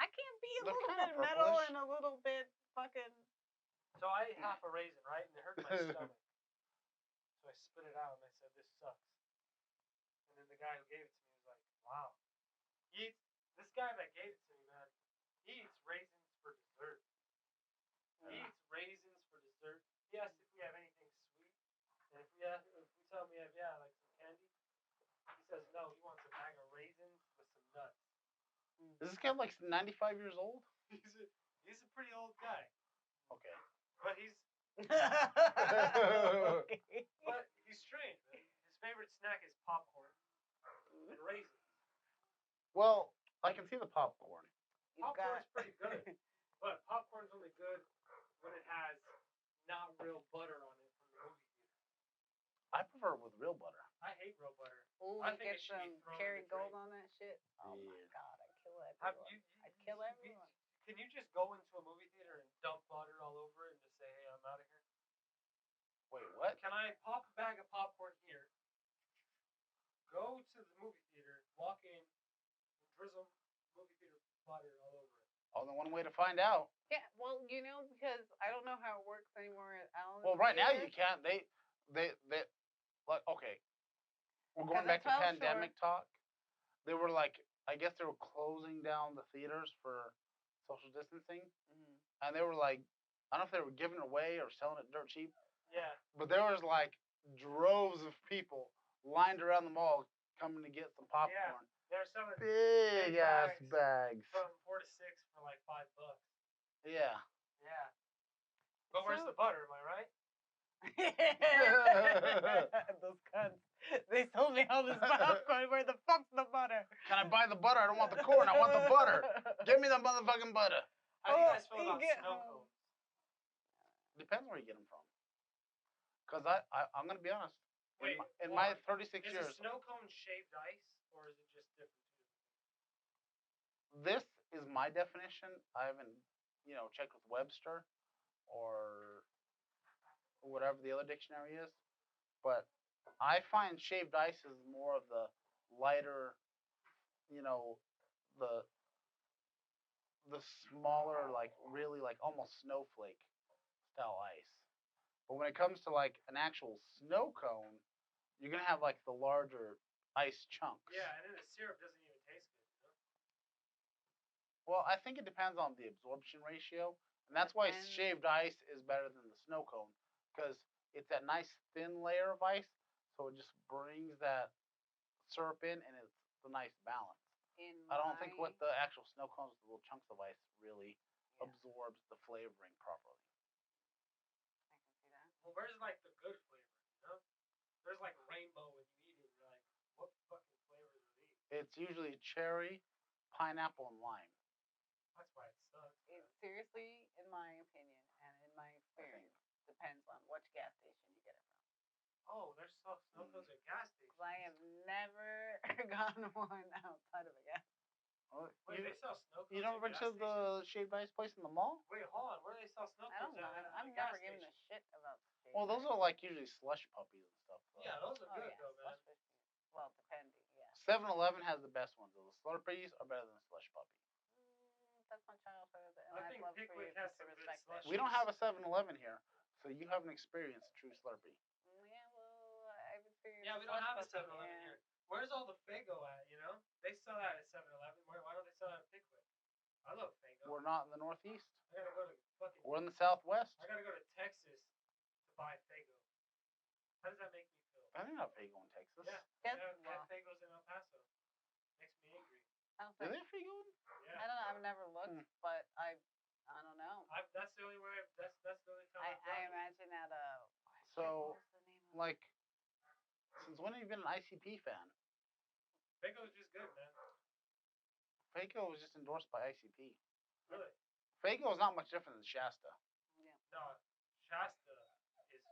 [SPEAKER 2] I can't be a
[SPEAKER 1] They're
[SPEAKER 2] little
[SPEAKER 1] kinda
[SPEAKER 2] bit metal
[SPEAKER 1] purplish.
[SPEAKER 2] and a little bit fucking.
[SPEAKER 3] So I ate half a raisin, right, and it hurt my stomach. So I spit it out and I said, "This sucks." And then the guy who gave it to me was like, "Wow, this guy that gave it to me, man, he eats raisins for dessert. He eats raisins for dessert. He asked if we have anything sweet, and if we tell him we have like some candy, he says no. He wants a bag of raisins with some nuts.
[SPEAKER 1] Is this guy like 95 years old?
[SPEAKER 3] He's a pretty old guy,
[SPEAKER 1] Okay.
[SPEAKER 3] but he's
[SPEAKER 2] Okay.
[SPEAKER 3] but he's strange. Man. His favorite snack is popcorn and raisins.
[SPEAKER 1] Well, I can see the popcorn.
[SPEAKER 3] Popcorn's pretty good, but popcorn's only good when it has not real butter on it from the movie theater.
[SPEAKER 1] I prefer it with real butter.
[SPEAKER 3] I hate real butter.
[SPEAKER 2] Ooh,
[SPEAKER 3] I
[SPEAKER 2] you
[SPEAKER 3] think
[SPEAKER 2] get
[SPEAKER 3] it should be
[SPEAKER 2] some
[SPEAKER 3] thrown in
[SPEAKER 2] Kerry
[SPEAKER 3] the drink.
[SPEAKER 2] Gold on that shit. Oh my
[SPEAKER 1] Yeah.
[SPEAKER 2] god, I'd kill
[SPEAKER 3] Have
[SPEAKER 2] everyone.
[SPEAKER 3] you,
[SPEAKER 2] I'd kill everyone.
[SPEAKER 3] Can you just go into a movie theater and dump butter all over it and just say, "Hey, I'm out of here"?
[SPEAKER 1] Wait, what?
[SPEAKER 3] Can I pop a bag of popcorn here? Go to the movie theater, walk in, and drizzle movie theater butter all over it.
[SPEAKER 1] Only one way to find out.
[SPEAKER 2] Yeah, well, because I don't know how it works anymore at Allen.
[SPEAKER 1] Well, right now you can't. They like okay. We're going
[SPEAKER 2] 'Cause
[SPEAKER 1] back to
[SPEAKER 2] I felt
[SPEAKER 1] pandemic talk. They were like, I guess they were closing down the theaters for social distancing, and they were like, I don't know if they were giving it away or selling it dirt cheap,
[SPEAKER 3] Yeah.
[SPEAKER 1] but there was like droves of people lined around the mall coming to get some popcorn.
[SPEAKER 3] They're selling
[SPEAKER 1] Big ass bags.
[SPEAKER 3] from 4 to 6 for like $5.
[SPEAKER 1] Yeah.
[SPEAKER 3] Yeah. But where's the butter? Am I right?
[SPEAKER 2] Those cunts. They sold me all this popcorn. Where the fuck's the butter?
[SPEAKER 1] Can I buy the butter? I don't want the corn. I want the butter. Give me the motherfucking butter.
[SPEAKER 3] How do you guys feel about snow cones?
[SPEAKER 1] Depends where you get them from. Because I'm going to be honest.
[SPEAKER 3] Wait,
[SPEAKER 1] in my 36
[SPEAKER 3] is
[SPEAKER 1] years,
[SPEAKER 3] a snow cone shaved ice, or is it just different?
[SPEAKER 1] this is my definition. I haven't, checked with Webster or whatever the other dictionary is. But I find shaved ice is more of the lighter, the smaller, like really like almost snowflake style ice. But when it comes to like an actual snow cone, you're gonna have like the larger ice chunks.
[SPEAKER 3] Yeah, and then the syrup doesn't even taste good.
[SPEAKER 1] Well, I think it depends on the absorption ratio, and that's why shaved ice is better than the snow cone because it's that nice thin layer of ice, so it just brings that syrup in, and it's a nice balance. I don't think with the actual snow cones, the little chunks of ice really absorbs the flavoring properly.
[SPEAKER 2] I can see that.
[SPEAKER 3] Well, where's like the good flavor? You know, there's like rainbow when you eat it. You're like, what fucking flavors are these?
[SPEAKER 1] It's usually cherry, pineapple, and lime.
[SPEAKER 3] That's why it sucks.
[SPEAKER 2] It seriously, in my opinion and in my experience, depends on which gas station you get it from.
[SPEAKER 3] Oh, there's snow cones at gas stations.
[SPEAKER 2] 'Cause I have never gotten one outside of a gas.
[SPEAKER 1] Oh,
[SPEAKER 3] Wait, they sell snow cones
[SPEAKER 1] you never
[SPEAKER 3] at
[SPEAKER 1] been
[SPEAKER 3] gas
[SPEAKER 1] to
[SPEAKER 3] stations?
[SPEAKER 1] the Shaved Ice place in the mall?
[SPEAKER 3] Wait, hold on. Where do they sell snow
[SPEAKER 2] I don't
[SPEAKER 3] cones
[SPEAKER 2] know.
[SPEAKER 3] at
[SPEAKER 2] I've
[SPEAKER 3] a gas
[SPEAKER 2] never given
[SPEAKER 3] station?
[SPEAKER 2] a shit about the
[SPEAKER 1] Well, those are like usually slush puppies and stuff.
[SPEAKER 3] Yeah, those are
[SPEAKER 2] Oh
[SPEAKER 3] good
[SPEAKER 2] yeah,
[SPEAKER 3] though, man.
[SPEAKER 2] slush fishies. Well, depending, yeah.
[SPEAKER 1] 7-Eleven has the best ones. The Slurpees are better than the slush puppy.
[SPEAKER 2] That's my childhood, and
[SPEAKER 3] I
[SPEAKER 2] I'd
[SPEAKER 3] think
[SPEAKER 2] love for you
[SPEAKER 3] Pickwick
[SPEAKER 2] to
[SPEAKER 3] has some good
[SPEAKER 2] respect that.
[SPEAKER 3] slushies.
[SPEAKER 1] We don't have a 7-Eleven here, so you haven't experienced a true Slurpee.
[SPEAKER 2] Yeah, well, I've experienced.
[SPEAKER 3] Yeah, we don't have a
[SPEAKER 2] slush puppy,
[SPEAKER 3] 7-Eleven
[SPEAKER 2] yeah.
[SPEAKER 3] here. Where's all the Fago at? You know, they sell that at 7-Eleven. Why don't they sell that at Pickwick? I love Fago.
[SPEAKER 1] We're not in the Northeast.
[SPEAKER 3] I gotta go to fucking.
[SPEAKER 1] We're in the Southwest.
[SPEAKER 3] I gotta go to Texas to buy Fago. How does that make me feel?
[SPEAKER 1] I think not Fago in Texas.
[SPEAKER 3] Yeah,
[SPEAKER 2] Yes,
[SPEAKER 3] they have
[SPEAKER 2] well.
[SPEAKER 3] Fagos in El Paso. Makes me angry.
[SPEAKER 2] I don't
[SPEAKER 1] Do
[SPEAKER 2] think.
[SPEAKER 1] they have Fago?
[SPEAKER 3] Yeah,
[SPEAKER 2] I don't know. I've never looked,
[SPEAKER 1] Hmm.
[SPEAKER 2] but I don't know.
[SPEAKER 3] that's the only way. That's the only time.
[SPEAKER 2] I imagine at a.
[SPEAKER 1] So,
[SPEAKER 2] what was the name of it?
[SPEAKER 1] like, since when have you been an ICP fan?
[SPEAKER 3] Fago's just good, man.
[SPEAKER 1] Fago was just endorsed by ICP.
[SPEAKER 3] Really?
[SPEAKER 1] Fago is not much different than Shasta.
[SPEAKER 2] Yeah.
[SPEAKER 3] No, Shasta is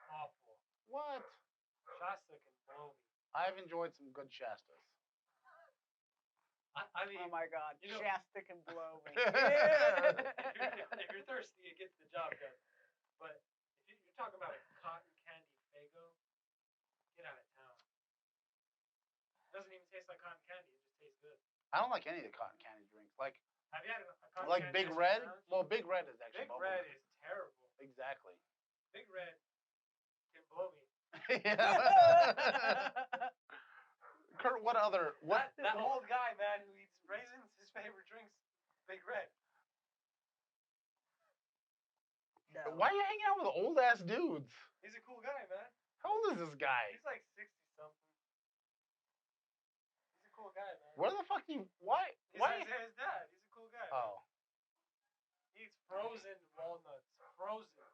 [SPEAKER 3] awful.
[SPEAKER 1] What?
[SPEAKER 3] Shasta can blow me.
[SPEAKER 1] I've enjoyed some good Shastas.
[SPEAKER 3] I mean,
[SPEAKER 2] Oh my God,
[SPEAKER 3] you know-
[SPEAKER 2] Shasta can blow me.
[SPEAKER 3] if you're thirsty, it gets the job done. But if you're talking about a cotton candy Fago, get out of town. It doesn't even taste like cotton candy. It just tastes good.
[SPEAKER 1] I don't like any of the cotton candy drinks. Like
[SPEAKER 3] Have you had a cotton candy
[SPEAKER 1] Big
[SPEAKER 3] ice
[SPEAKER 1] Red.
[SPEAKER 3] cream sandwich?
[SPEAKER 1] Well, Big Red is actually
[SPEAKER 3] Big
[SPEAKER 1] bubble
[SPEAKER 3] Red
[SPEAKER 1] gum.
[SPEAKER 3] is terrible.
[SPEAKER 1] Exactly.
[SPEAKER 3] Big Red can blow me.
[SPEAKER 1] Yeah. Kurt, what other
[SPEAKER 3] That old guy, man, who eats raisins, his favorite drink's Big Red.
[SPEAKER 2] No.
[SPEAKER 1] Why are you hanging out with old ass dudes?
[SPEAKER 3] He's a cool guy, man.
[SPEAKER 1] How old is this guy?
[SPEAKER 3] He's like 60 something. He's a cool guy, man.
[SPEAKER 1] Where the fuck you? Why?
[SPEAKER 3] He's
[SPEAKER 1] Why?
[SPEAKER 3] his dad. He's a cool guy. Man.
[SPEAKER 1] Oh,
[SPEAKER 3] He eats frozen walnuts. Frozen.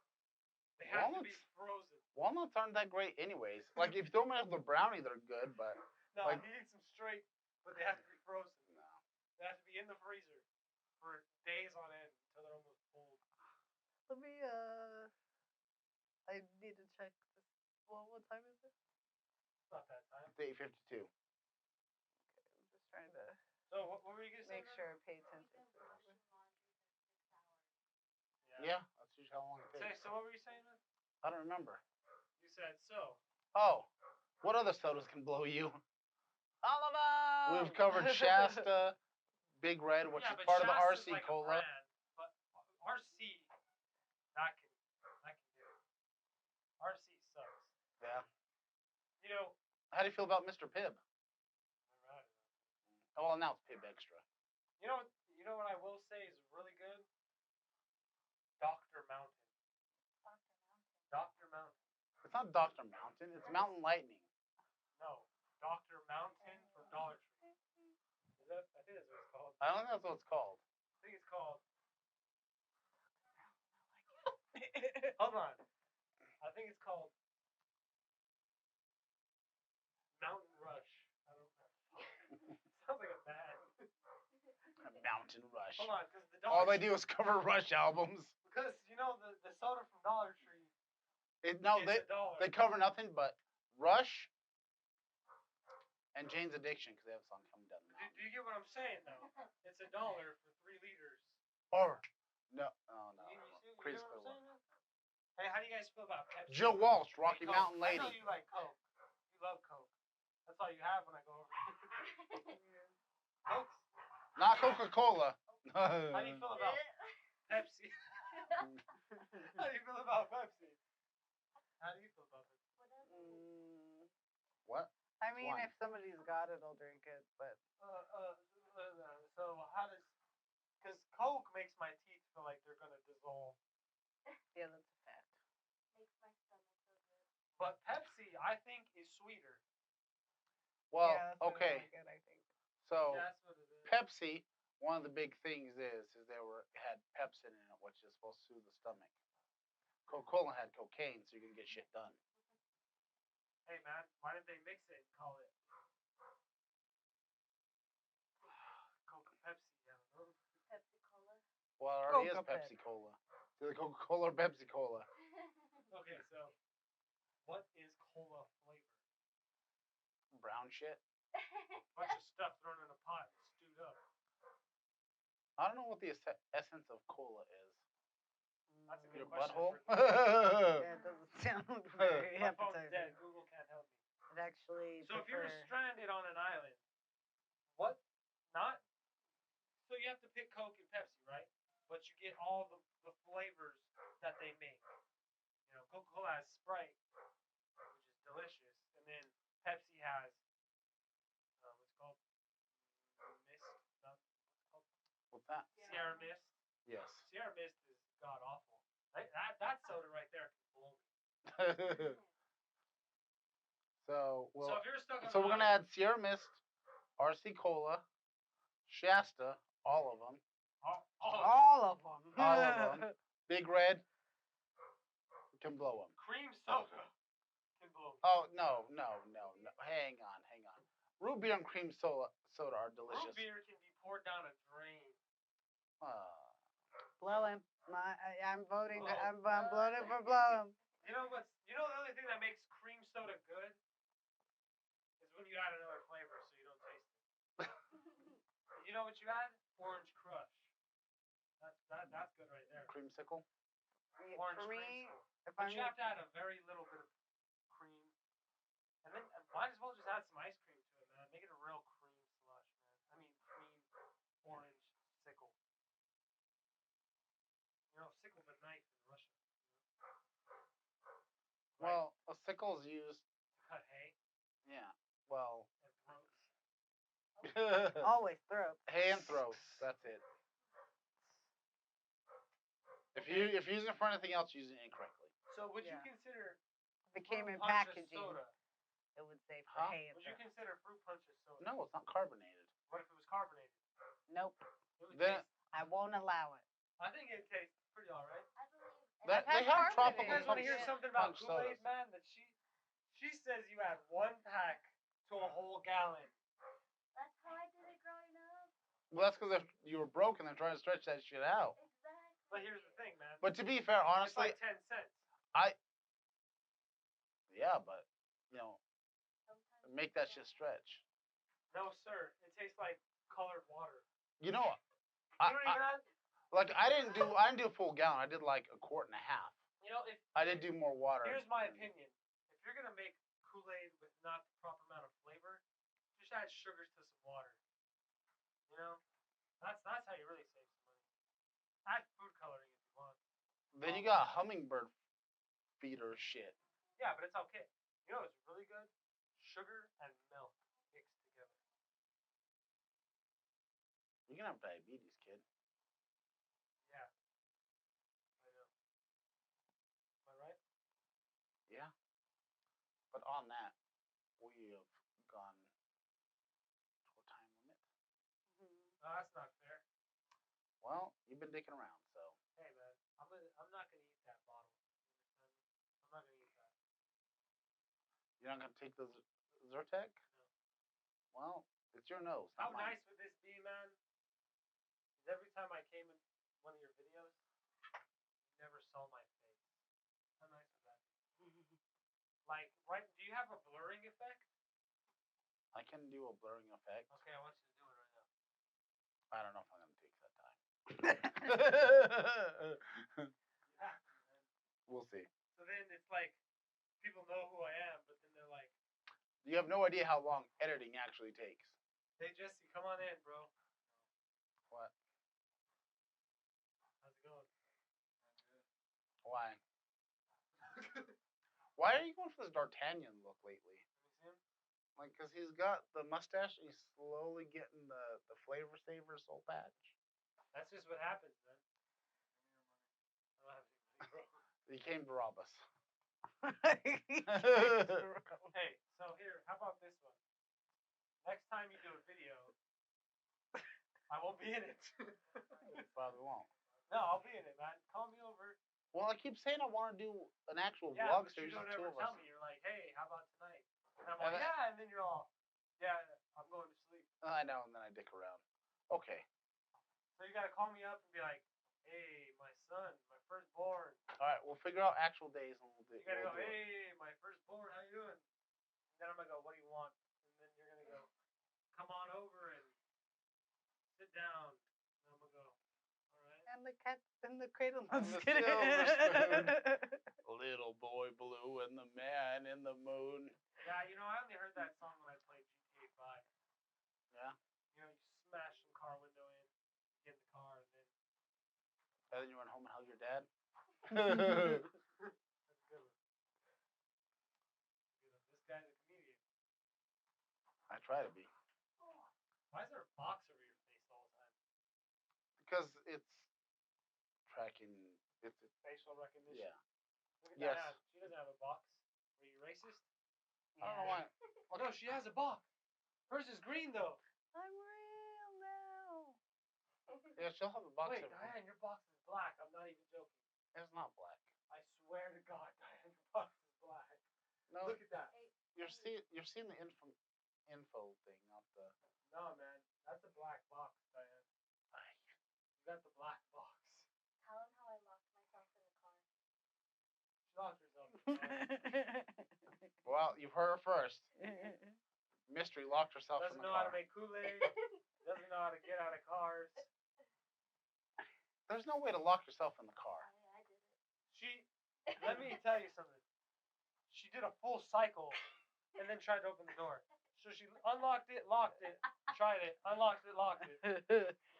[SPEAKER 3] They have to be
[SPEAKER 1] Walnuts?
[SPEAKER 3] frozen.
[SPEAKER 1] walnuts aren't that great, anyways. Like if you throw them in with a brownie, they're good, but
[SPEAKER 3] No,
[SPEAKER 1] Like-
[SPEAKER 3] he eats them straight, but they have to be frozen.
[SPEAKER 1] no.
[SPEAKER 3] They have to be in the freezer for days on end until they're almost cold.
[SPEAKER 2] Let me. I need to check this. Well, what time is it?
[SPEAKER 3] It's not that time.
[SPEAKER 1] It's 8:52.
[SPEAKER 2] Okay, I'm just trying to
[SPEAKER 3] So what were you gonna say?
[SPEAKER 2] make sure I pay attention.
[SPEAKER 4] We've been washing laundry for 6 hours.
[SPEAKER 1] Yeah, that's usually how long it
[SPEAKER 3] Say,
[SPEAKER 1] takes.
[SPEAKER 3] so what were you saying, man?
[SPEAKER 1] I don't remember.
[SPEAKER 3] You said so.
[SPEAKER 1] Oh, what other sodas can blow you?
[SPEAKER 2] All of them.
[SPEAKER 1] We've covered Shasta, Big Red, which
[SPEAKER 3] yeah,
[SPEAKER 1] is
[SPEAKER 3] but
[SPEAKER 1] part of the
[SPEAKER 3] Shasta's
[SPEAKER 1] RC
[SPEAKER 3] like a
[SPEAKER 1] Cola.
[SPEAKER 3] brand, but RC, that can do it. RC sucks.
[SPEAKER 1] Yeah.
[SPEAKER 3] You know,
[SPEAKER 1] How do you feel about Mr. Pibb?
[SPEAKER 3] never had it.
[SPEAKER 1] Oh, well, now it's Pibb Extra.
[SPEAKER 3] You know what I will say is really good? Dr. Mountain.
[SPEAKER 4] Dr. Mountain.
[SPEAKER 3] Dr. Mountain.
[SPEAKER 1] It's not Dr. Mountain. It's Mountain Lightning.
[SPEAKER 3] No. Dr. Mountain from Dollar Tree. Is that, I think that's what it's called.
[SPEAKER 1] I don't think that's what it's called.
[SPEAKER 3] I think it's called. Hold on. I think it's called Mountain Rush. I don't know. Sounds like a band.
[SPEAKER 1] Mountain Rush.
[SPEAKER 3] Hold on, because the
[SPEAKER 1] All
[SPEAKER 3] Dollar
[SPEAKER 1] they do is cover Rush albums.
[SPEAKER 3] Because you know the soda from Dollar Tree.
[SPEAKER 1] No,
[SPEAKER 3] is
[SPEAKER 1] they
[SPEAKER 3] $1.
[SPEAKER 1] they cover nothing but Rush and Jane's Addiction because they have a song coming down the
[SPEAKER 3] Do
[SPEAKER 1] mountain.
[SPEAKER 3] you get what I'm saying though? It's $1 for 3 liters.
[SPEAKER 1] Or no, oh no,
[SPEAKER 3] You
[SPEAKER 1] no.
[SPEAKER 3] see
[SPEAKER 1] Crazy
[SPEAKER 3] what I'm
[SPEAKER 1] Square
[SPEAKER 3] saying? Hey, how do you guys feel about Pepsi?
[SPEAKER 1] Joe Walsh, Rocky
[SPEAKER 3] Coke.
[SPEAKER 1] Mountain
[SPEAKER 3] I know
[SPEAKER 1] Lady.
[SPEAKER 3] you like Coke. You love Coke. That's all you have when I go over. Coke.
[SPEAKER 1] Not Coca-Cola.
[SPEAKER 3] How do you feel about Pepsi? How do you feel about Pepsi? How do you feel about Pepsi?
[SPEAKER 4] Whatever.
[SPEAKER 1] What?
[SPEAKER 2] I mean,
[SPEAKER 1] Wine.
[SPEAKER 2] if somebody's got it, I'll drink it. But
[SPEAKER 3] So how does? Because Coke makes my teeth feel like they're gonna dissolve.
[SPEAKER 2] yeah, that's a fact.
[SPEAKER 4] Makes my stomach so good.
[SPEAKER 3] But Pepsi, I think, is sweeter.
[SPEAKER 1] Well,
[SPEAKER 2] yeah, that's what I
[SPEAKER 1] okay.
[SPEAKER 2] like it, I think.
[SPEAKER 1] So
[SPEAKER 3] That's what it is.
[SPEAKER 1] Pepsi, one of the big things is they had pepsin in it, which is supposed to soothe the stomach. Coca-Cola had cocaine, so you're gonna get shit done.
[SPEAKER 3] Hey man, why did they mix it and call it Coca Pepsi? I don't know.
[SPEAKER 4] Pepsi Cola.
[SPEAKER 1] Well, it already is
[SPEAKER 2] Coca
[SPEAKER 1] Pepsi Cola. It's either Coca-Cola or Pepsi Cola.
[SPEAKER 3] Okay, so what is cola flavor?
[SPEAKER 1] Brown shit.
[SPEAKER 3] Bunch of stuff thrown in a pot and stewed up.
[SPEAKER 1] I don't know what the essence of cola is.
[SPEAKER 3] That's a good
[SPEAKER 1] Your
[SPEAKER 3] question.
[SPEAKER 1] butthole?
[SPEAKER 3] for Google.
[SPEAKER 2] Yeah, it doesn't sound very
[SPEAKER 3] My phone's
[SPEAKER 2] appetizing.
[SPEAKER 3] dead. Google can't help me.
[SPEAKER 2] It actually.
[SPEAKER 3] So if you were
[SPEAKER 2] prefer-
[SPEAKER 3] stranded on an island, what? Not. So you have to pick Coke and Pepsi, right? But you get all the flavors that they make. You know, Coca-Cola has Sprite, which is delicious, and then Pepsi has what's it called mist. Not, what's it called?
[SPEAKER 1] What's that?
[SPEAKER 3] Sierra Mist.
[SPEAKER 1] Yes.
[SPEAKER 3] Sierra Mist is god awful. That soda right there can blow me.
[SPEAKER 1] So
[SPEAKER 3] So if you're stuck on
[SPEAKER 1] so
[SPEAKER 3] an
[SPEAKER 1] we're gonna
[SPEAKER 3] island,
[SPEAKER 1] add Sierra Mist, RC Cola, Shasta, all of them,
[SPEAKER 2] All of them.
[SPEAKER 1] all of them. Big Red can blow them.
[SPEAKER 3] cream soda can blow me.
[SPEAKER 1] Oh no. Hang on. Root beer and cream soda are delicious.
[SPEAKER 3] Root beer can be poured down a drain.
[SPEAKER 2] Blow him. I'm voting.
[SPEAKER 3] Blow.
[SPEAKER 2] I'm voting for blow him.
[SPEAKER 3] You know the only thing that makes cream soda good is when you add another flavor so you don't taste it. You know what you add? Orange Crush. That's good right there.
[SPEAKER 1] Creamsicle.
[SPEAKER 3] Orange
[SPEAKER 2] For me,
[SPEAKER 3] creamsicle.
[SPEAKER 2] if
[SPEAKER 3] But
[SPEAKER 2] I'm
[SPEAKER 3] you have to add a very little bit of cream, and then might as well just add some ice cream to it, man. Make it a real cream slush, man. I mean cream orange sickle. You know, sickle the knife in Russia. Right?
[SPEAKER 1] Well, a sickle is used.
[SPEAKER 3] Cut hay
[SPEAKER 1] Yeah. Well.
[SPEAKER 3] and throats.
[SPEAKER 2] always throw.
[SPEAKER 1] Hand throws. That's it. If you're using it for anything else, you're using it incorrectly.
[SPEAKER 3] So would
[SPEAKER 2] Yeah.
[SPEAKER 3] you consider
[SPEAKER 2] If it came in
[SPEAKER 3] fruit punch a
[SPEAKER 2] packaging,
[SPEAKER 3] soda?
[SPEAKER 2] it would say for
[SPEAKER 1] Huh?
[SPEAKER 2] hay.
[SPEAKER 3] Would you consider fruit punch a soda?
[SPEAKER 1] No, it's not carbonated.
[SPEAKER 3] What if it was carbonated?
[SPEAKER 2] Nope.
[SPEAKER 3] It would
[SPEAKER 1] Then-
[SPEAKER 3] taste.
[SPEAKER 2] I won't allow it.
[SPEAKER 3] I think it tastes pretty alright.
[SPEAKER 4] I believe.
[SPEAKER 1] That-
[SPEAKER 2] I've
[SPEAKER 1] they
[SPEAKER 2] had
[SPEAKER 1] have
[SPEAKER 2] carbonated.
[SPEAKER 1] tropical
[SPEAKER 3] You guys want to hear
[SPEAKER 1] punch-
[SPEAKER 3] something about
[SPEAKER 1] punch
[SPEAKER 3] Kool-Aid,
[SPEAKER 1] sodas.
[SPEAKER 3] man? That she says you add 1 pack to a whole gallon.
[SPEAKER 4] That's how I did it growing up.
[SPEAKER 1] Well, that's because you were broke and they're trying to stretch that shit out.
[SPEAKER 4] Exactly.
[SPEAKER 3] But here's the thing, man.
[SPEAKER 1] But to be fair,
[SPEAKER 3] It's
[SPEAKER 1] honestly,
[SPEAKER 3] like 10 cents.
[SPEAKER 1] yeah, but
[SPEAKER 4] Sometimes
[SPEAKER 1] make that shit stretch.
[SPEAKER 3] No, sir. It tastes like colored water.
[SPEAKER 1] You know,
[SPEAKER 3] You don't even add.
[SPEAKER 1] I didn't do a full gallon. I did like a quart and a half.
[SPEAKER 3] You know, if
[SPEAKER 1] I did do more water.
[SPEAKER 3] here's my opinion. If you're gonna make Kool-Aid with not the proper amount of flavor, just add sugars to some water. You know, that's how you really save some money. Add food coloring if you want.
[SPEAKER 1] Then you got hummingbird feeder shit.
[SPEAKER 3] Yeah, but it's okay. You know what's really good? Sugar and milk mixed together.
[SPEAKER 1] You're gonna have diabetes, kid.
[SPEAKER 3] Yeah. I know. Am I right?
[SPEAKER 1] Yeah. But on that, we have gone to a time limit.
[SPEAKER 3] No, that's not fair.
[SPEAKER 1] Well, you've been dicking around, so
[SPEAKER 3] Hey man, I'm not gonna eat that bottle. You understand me? I'm not gonna eat that.
[SPEAKER 1] you're not gonna take the Zyrtec? Well, it's your nose.
[SPEAKER 3] How
[SPEAKER 1] not mine.
[SPEAKER 3] nice would this be, man? Because every time I came in one of your videos, you never saw my face. How nice would that be? Like, right? Do you have a blurring effect?
[SPEAKER 1] I can do a blurring effect.
[SPEAKER 3] Okay, I want you to do it right now.
[SPEAKER 1] I don't know if I'm gonna take that time.
[SPEAKER 3] Yeah, man.
[SPEAKER 1] We'll see.
[SPEAKER 3] So then it's like people know who I am, but then they're like,
[SPEAKER 1] You have no idea how long editing actually takes.
[SPEAKER 3] "Hey Jesse, come on in, bro.
[SPEAKER 1] What?
[SPEAKER 3] How's it going?"
[SPEAKER 1] Why? Why are you going for this D'Artagnan look lately?
[SPEAKER 3] Let me see him.
[SPEAKER 1] Like, cause he's got the mustache and he's slowly getting the flavor saver soul patch.
[SPEAKER 3] That's just what happens, man. I don't have any money, bro.
[SPEAKER 1] He came to rob us.
[SPEAKER 3] Hey, so here, how about this one? Next time you do a video, I won't be in it.
[SPEAKER 1] Probably won't.
[SPEAKER 3] No, I'll be in it, man. Call me over.
[SPEAKER 1] Well, I keep saying I want to do an actual
[SPEAKER 3] Yeah,
[SPEAKER 1] vlog
[SPEAKER 3] but you
[SPEAKER 1] series
[SPEAKER 3] don't
[SPEAKER 1] of two
[SPEAKER 3] ever
[SPEAKER 1] of
[SPEAKER 3] tell
[SPEAKER 1] us.
[SPEAKER 3] me. You're like, hey, how about tonight? And I'm
[SPEAKER 1] And
[SPEAKER 3] like,
[SPEAKER 1] then-
[SPEAKER 3] yeah, and then you're all, yeah, I'm going to sleep.
[SPEAKER 1] I know, and then I dick around. Okay.
[SPEAKER 3] So you gotta call me up and be like, hey, my son, my firstborn.
[SPEAKER 1] All right, we'll figure out actual days and we'll do.
[SPEAKER 3] You gotta
[SPEAKER 1] we'll
[SPEAKER 3] go,
[SPEAKER 1] do it.
[SPEAKER 3] hey, my firstborn, how you doing? And then I'm gonna go, what do you want? And then you're gonna go, come on over and sit down. And I'm gonna go, all right.
[SPEAKER 2] And the cat's in the cradle.
[SPEAKER 1] And
[SPEAKER 2] I'm
[SPEAKER 1] the
[SPEAKER 2] just kidding.
[SPEAKER 1] silver spoon. Little boy blue and the man in the moon.
[SPEAKER 3] Yeah, you know, I only heard that song when I played GTA 5.
[SPEAKER 1] Yeah.
[SPEAKER 3] You know, you smash some car window in, get in the car, and then.
[SPEAKER 1] And then you run home and hug your dad.
[SPEAKER 3] That's a good one. Good one. This guy's a comedian.
[SPEAKER 1] I try to be.
[SPEAKER 3] Why is there a box over your face all the time?
[SPEAKER 1] Because it's tracking. It's
[SPEAKER 3] Facial recognition.
[SPEAKER 1] yeah.
[SPEAKER 3] Look at
[SPEAKER 1] Yes.
[SPEAKER 3] Diane. She doesn't have a box. Are you racist?
[SPEAKER 1] I don't know why.
[SPEAKER 3] Oh no, she has a box. Hers is green though.
[SPEAKER 2] I'm real now.
[SPEAKER 1] Yeah, she'll have a box
[SPEAKER 3] Wait,
[SPEAKER 1] every
[SPEAKER 3] Diane, your box is black. I'm not even joking.
[SPEAKER 1] It's not black.
[SPEAKER 3] I swear to God, Diane, your box is black.
[SPEAKER 1] No,
[SPEAKER 3] Look at that.
[SPEAKER 1] you're seeing the info thing, not the.
[SPEAKER 3] No, man, that's a black box, Diane. You got the black box.
[SPEAKER 4] Tell him how I locked myself in the car.
[SPEAKER 3] She locked herself in the car.
[SPEAKER 1] Well, you've heard her first. Mystery locked herself
[SPEAKER 3] Doesn't
[SPEAKER 1] in the
[SPEAKER 3] know how
[SPEAKER 1] car.
[SPEAKER 3] to make Kool-Aid. Doesn't know how to get out of cars.
[SPEAKER 1] There's no way to lock yourself in the car.
[SPEAKER 4] I did it.
[SPEAKER 3] She, let me tell you something. She did a full cycle and then tried to open the door. So she unlocked it, locked it, tried it, unlocked it, locked it.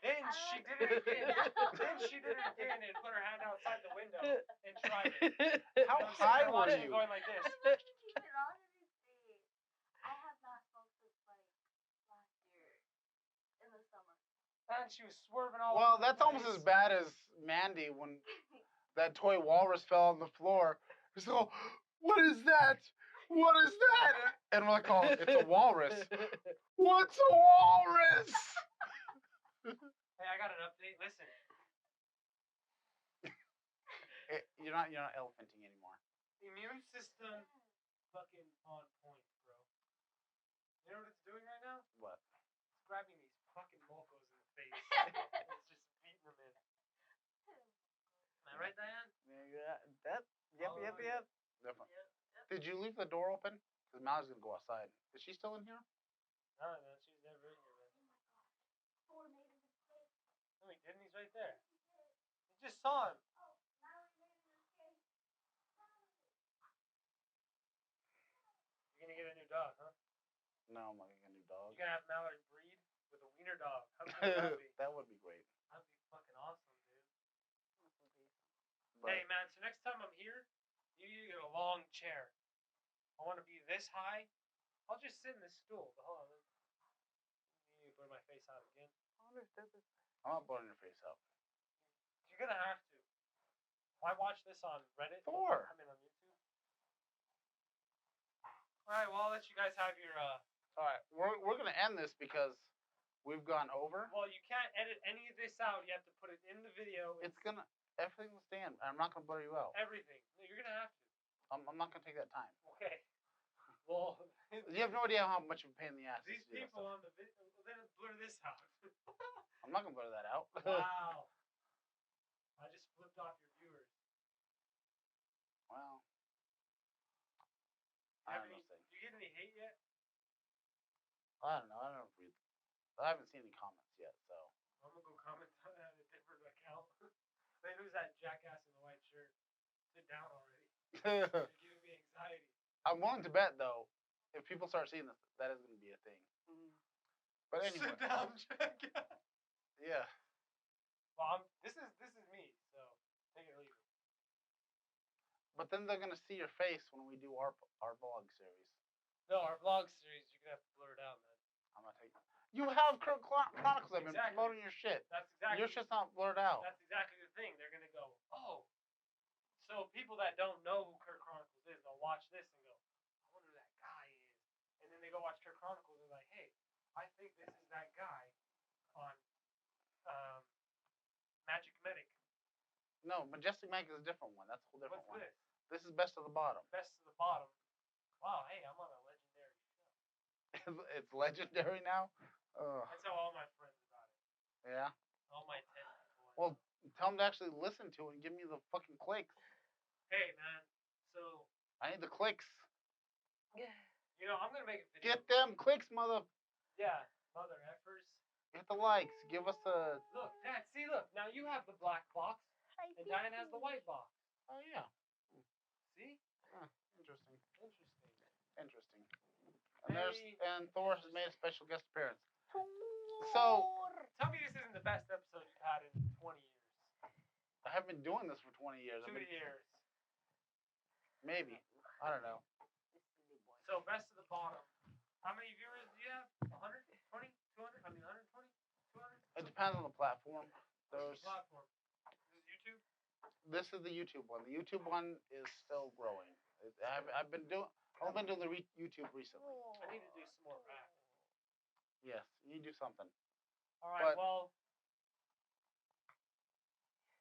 [SPEAKER 3] Then she did it again. Then she did it again and put her hand outside the window and tried it.
[SPEAKER 1] How
[SPEAKER 3] I'm
[SPEAKER 1] high
[SPEAKER 3] sitting there
[SPEAKER 1] were
[SPEAKER 3] watching
[SPEAKER 1] you?
[SPEAKER 3] going like this.
[SPEAKER 4] I'm going to keep it all in his face. I have not smoked since like last year in the summer.
[SPEAKER 3] And she was swerving all
[SPEAKER 1] Well,
[SPEAKER 3] over the
[SPEAKER 1] that's almost as
[SPEAKER 3] place.
[SPEAKER 1] bad as Mandy when that toy walrus fell on the floor. She's like, what is that? What is that? And we're like, oh, it's a walrus. What's a walrus?
[SPEAKER 3] Hey, I got an update. Listen.
[SPEAKER 1] You're not elephanting anymore.
[SPEAKER 3] Immune system fucking on point, bro. You know what it's doing right now?
[SPEAKER 1] What?
[SPEAKER 3] It's grabbing these fucking mofos in the face. It's just beating them in. Am I right, Diane?
[SPEAKER 2] Yep.
[SPEAKER 1] Definitely. Did you leave the door open? Because Mallory's gonna go outside. Is she still in here?
[SPEAKER 3] No, man, she's never in here, man.
[SPEAKER 4] Four made a mistake.
[SPEAKER 3] No, he didn't. He's right there. You just saw him.
[SPEAKER 4] Oh, Mallory made a mistake.
[SPEAKER 3] You're gonna get a new dog, huh?
[SPEAKER 1] No, I'm not gonna get a new dog.
[SPEAKER 3] You're gonna have Mallory breed with a wiener dog. How cool would that be?
[SPEAKER 1] That would be great.
[SPEAKER 3] That'd be fucking awesome, dude.
[SPEAKER 1] But
[SPEAKER 3] Hey, man, so next time I'm here, you need to get a long chair. I want to be this high. I'll just sit in this stool. But hold on. You need to blur my face out again.
[SPEAKER 1] I'm not blowing your face out.
[SPEAKER 3] You're gonna have to. Why watch this on Reddit?
[SPEAKER 1] Thor.
[SPEAKER 3] I mean on YouTube. All right, well, I'll let you guys have your.
[SPEAKER 1] All right, we're gonna end this because we've gone over.
[SPEAKER 3] Well, you can't edit any of this out. You have to put it in the video.
[SPEAKER 1] It's gonna everything will stand. I'm not gonna blur you out.
[SPEAKER 3] Everything. No, you're gonna have to.
[SPEAKER 1] I'm not gonna take that time.
[SPEAKER 3] Okay. Well,
[SPEAKER 1] You have no idea how much of a pain in the ass.
[SPEAKER 3] these
[SPEAKER 1] this is to do that
[SPEAKER 3] people
[SPEAKER 1] stuff.
[SPEAKER 3] on the video. Then blur this out.
[SPEAKER 1] I'm not gonna blur that out.
[SPEAKER 3] Wow. I just flipped off your viewers.
[SPEAKER 1] Well, I don't know.
[SPEAKER 3] Do you get any hate yet?
[SPEAKER 1] I don't know. I don't read. I haven't seen any comments yet, so.
[SPEAKER 3] I'm gonna go comment on a different account. Say, who's that jackass in the white shirt? Sit down already. You're giving me anxiety.
[SPEAKER 1] I'm willing to bet though, if people start seeing this, that is gonna be a thing. But anyway,
[SPEAKER 3] Sit down, jackass.
[SPEAKER 1] yeah.
[SPEAKER 3] Well, this is me, so take it or leave it.
[SPEAKER 1] But then they're gonna see your face when we do our vlog series.
[SPEAKER 3] No, our vlog series, you're gonna have to blur it out, man.
[SPEAKER 1] I'm not taking. You have Chronicles. I've been
[SPEAKER 3] Exactly.
[SPEAKER 1] promoting your shit.
[SPEAKER 3] That's exactly.
[SPEAKER 1] Your shit's not blurred out.
[SPEAKER 3] That's exactly the thing. They're gonna go, oh. So people that don't know who Kurt Chronicles is, they'll watch this and go, I wonder who that guy is. And then they go watch Kurt Chronicles and they're like, hey, I think this is that guy on
[SPEAKER 1] No, Majestic Mike is a different one. That's a whole different
[SPEAKER 3] What's
[SPEAKER 1] one.
[SPEAKER 3] this?
[SPEAKER 1] This is Best of the Bottom.
[SPEAKER 3] Best of the bottom. Wow, hey, I'm on a legendary show.
[SPEAKER 1] It's legendary now. Ugh.
[SPEAKER 3] I tell all my friends about it.
[SPEAKER 1] Yeah.
[SPEAKER 3] All my 10 people.
[SPEAKER 1] Well, tell them to actually listen to it and give me the fucking clicks.
[SPEAKER 3] Hey, man. So,
[SPEAKER 1] I need the clicks.
[SPEAKER 3] you know, I'm going to make a video.
[SPEAKER 1] Get them clicks, mother.
[SPEAKER 3] Yeah, mother effers.
[SPEAKER 1] Hit the likes. Give us a.
[SPEAKER 3] Look, Dad, see, look. Now you have the black box, and Diane has the white box.
[SPEAKER 1] Oh yeah.
[SPEAKER 3] See?
[SPEAKER 1] Interesting.
[SPEAKER 3] Interesting.
[SPEAKER 1] Interesting. And
[SPEAKER 3] Very
[SPEAKER 1] and Thor has made a special guest appearance. So
[SPEAKER 3] Tell me this isn't the best episode you've had in 20 years.
[SPEAKER 1] I have been doing this for 20 years.
[SPEAKER 3] 2 years.
[SPEAKER 1] Maybe. I don't know.
[SPEAKER 3] So, best of the bottom. How many viewers do you have? 120? 200? I mean, 120? 200?
[SPEAKER 1] It depends on the platform.
[SPEAKER 3] What's
[SPEAKER 1] There's.
[SPEAKER 3] the platform? This is YouTube?
[SPEAKER 1] This is the YouTube one. The YouTube one is still growing. I've been doing. I've been doing the YouTube recently.
[SPEAKER 3] I need to do some more rap.
[SPEAKER 1] Yes, you do something.
[SPEAKER 3] All right,
[SPEAKER 1] But-
[SPEAKER 3] well.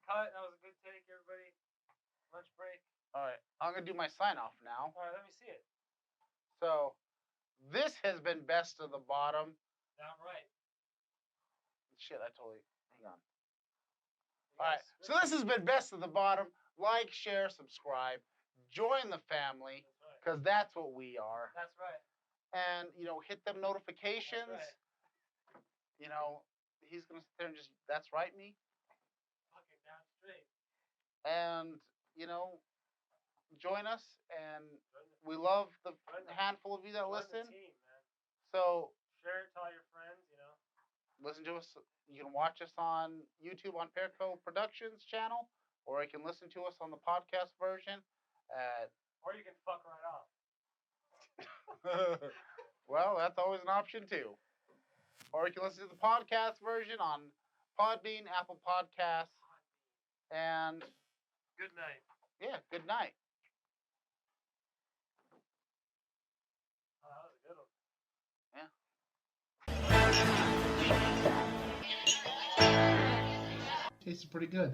[SPEAKER 3] Cut. That was a good take, everybody. Lunch break.
[SPEAKER 1] All right, I'm gonna do my sign off now.
[SPEAKER 3] All right, let me see it.
[SPEAKER 1] So, this has been Best of the Bottom.
[SPEAKER 3] Damn right.
[SPEAKER 1] Shit, I totally. Hang on.
[SPEAKER 3] You
[SPEAKER 1] All right,
[SPEAKER 3] guys-
[SPEAKER 1] so this has been Best of the Bottom. Like, share, subscribe, join the family,
[SPEAKER 3] That's right.
[SPEAKER 1] because that's what we are.
[SPEAKER 3] That's right.
[SPEAKER 1] And hit them notifications.
[SPEAKER 3] That's right.
[SPEAKER 1] He's gonna sit there and just that's right me.
[SPEAKER 3] Fucking down straight.
[SPEAKER 1] And join us. And
[SPEAKER 3] Join the,
[SPEAKER 1] we love the
[SPEAKER 3] Join the-
[SPEAKER 1] handful of you that
[SPEAKER 3] join the
[SPEAKER 1] listen.
[SPEAKER 3] team, man.
[SPEAKER 1] So
[SPEAKER 3] Share it to all your friends.
[SPEAKER 1] listen to us. You can watch us on YouTube on Pearco Productions channel, or you can listen to us on the podcast version at.
[SPEAKER 3] Or you can fuck right off.
[SPEAKER 1] Well, that's always an option too. Or you can listen to the podcast version on Podbean, Apple Podcasts, and
[SPEAKER 3] Good night.
[SPEAKER 1] yeah, good night.
[SPEAKER 3] Oh, that was a good one.
[SPEAKER 1] Tastes pretty good.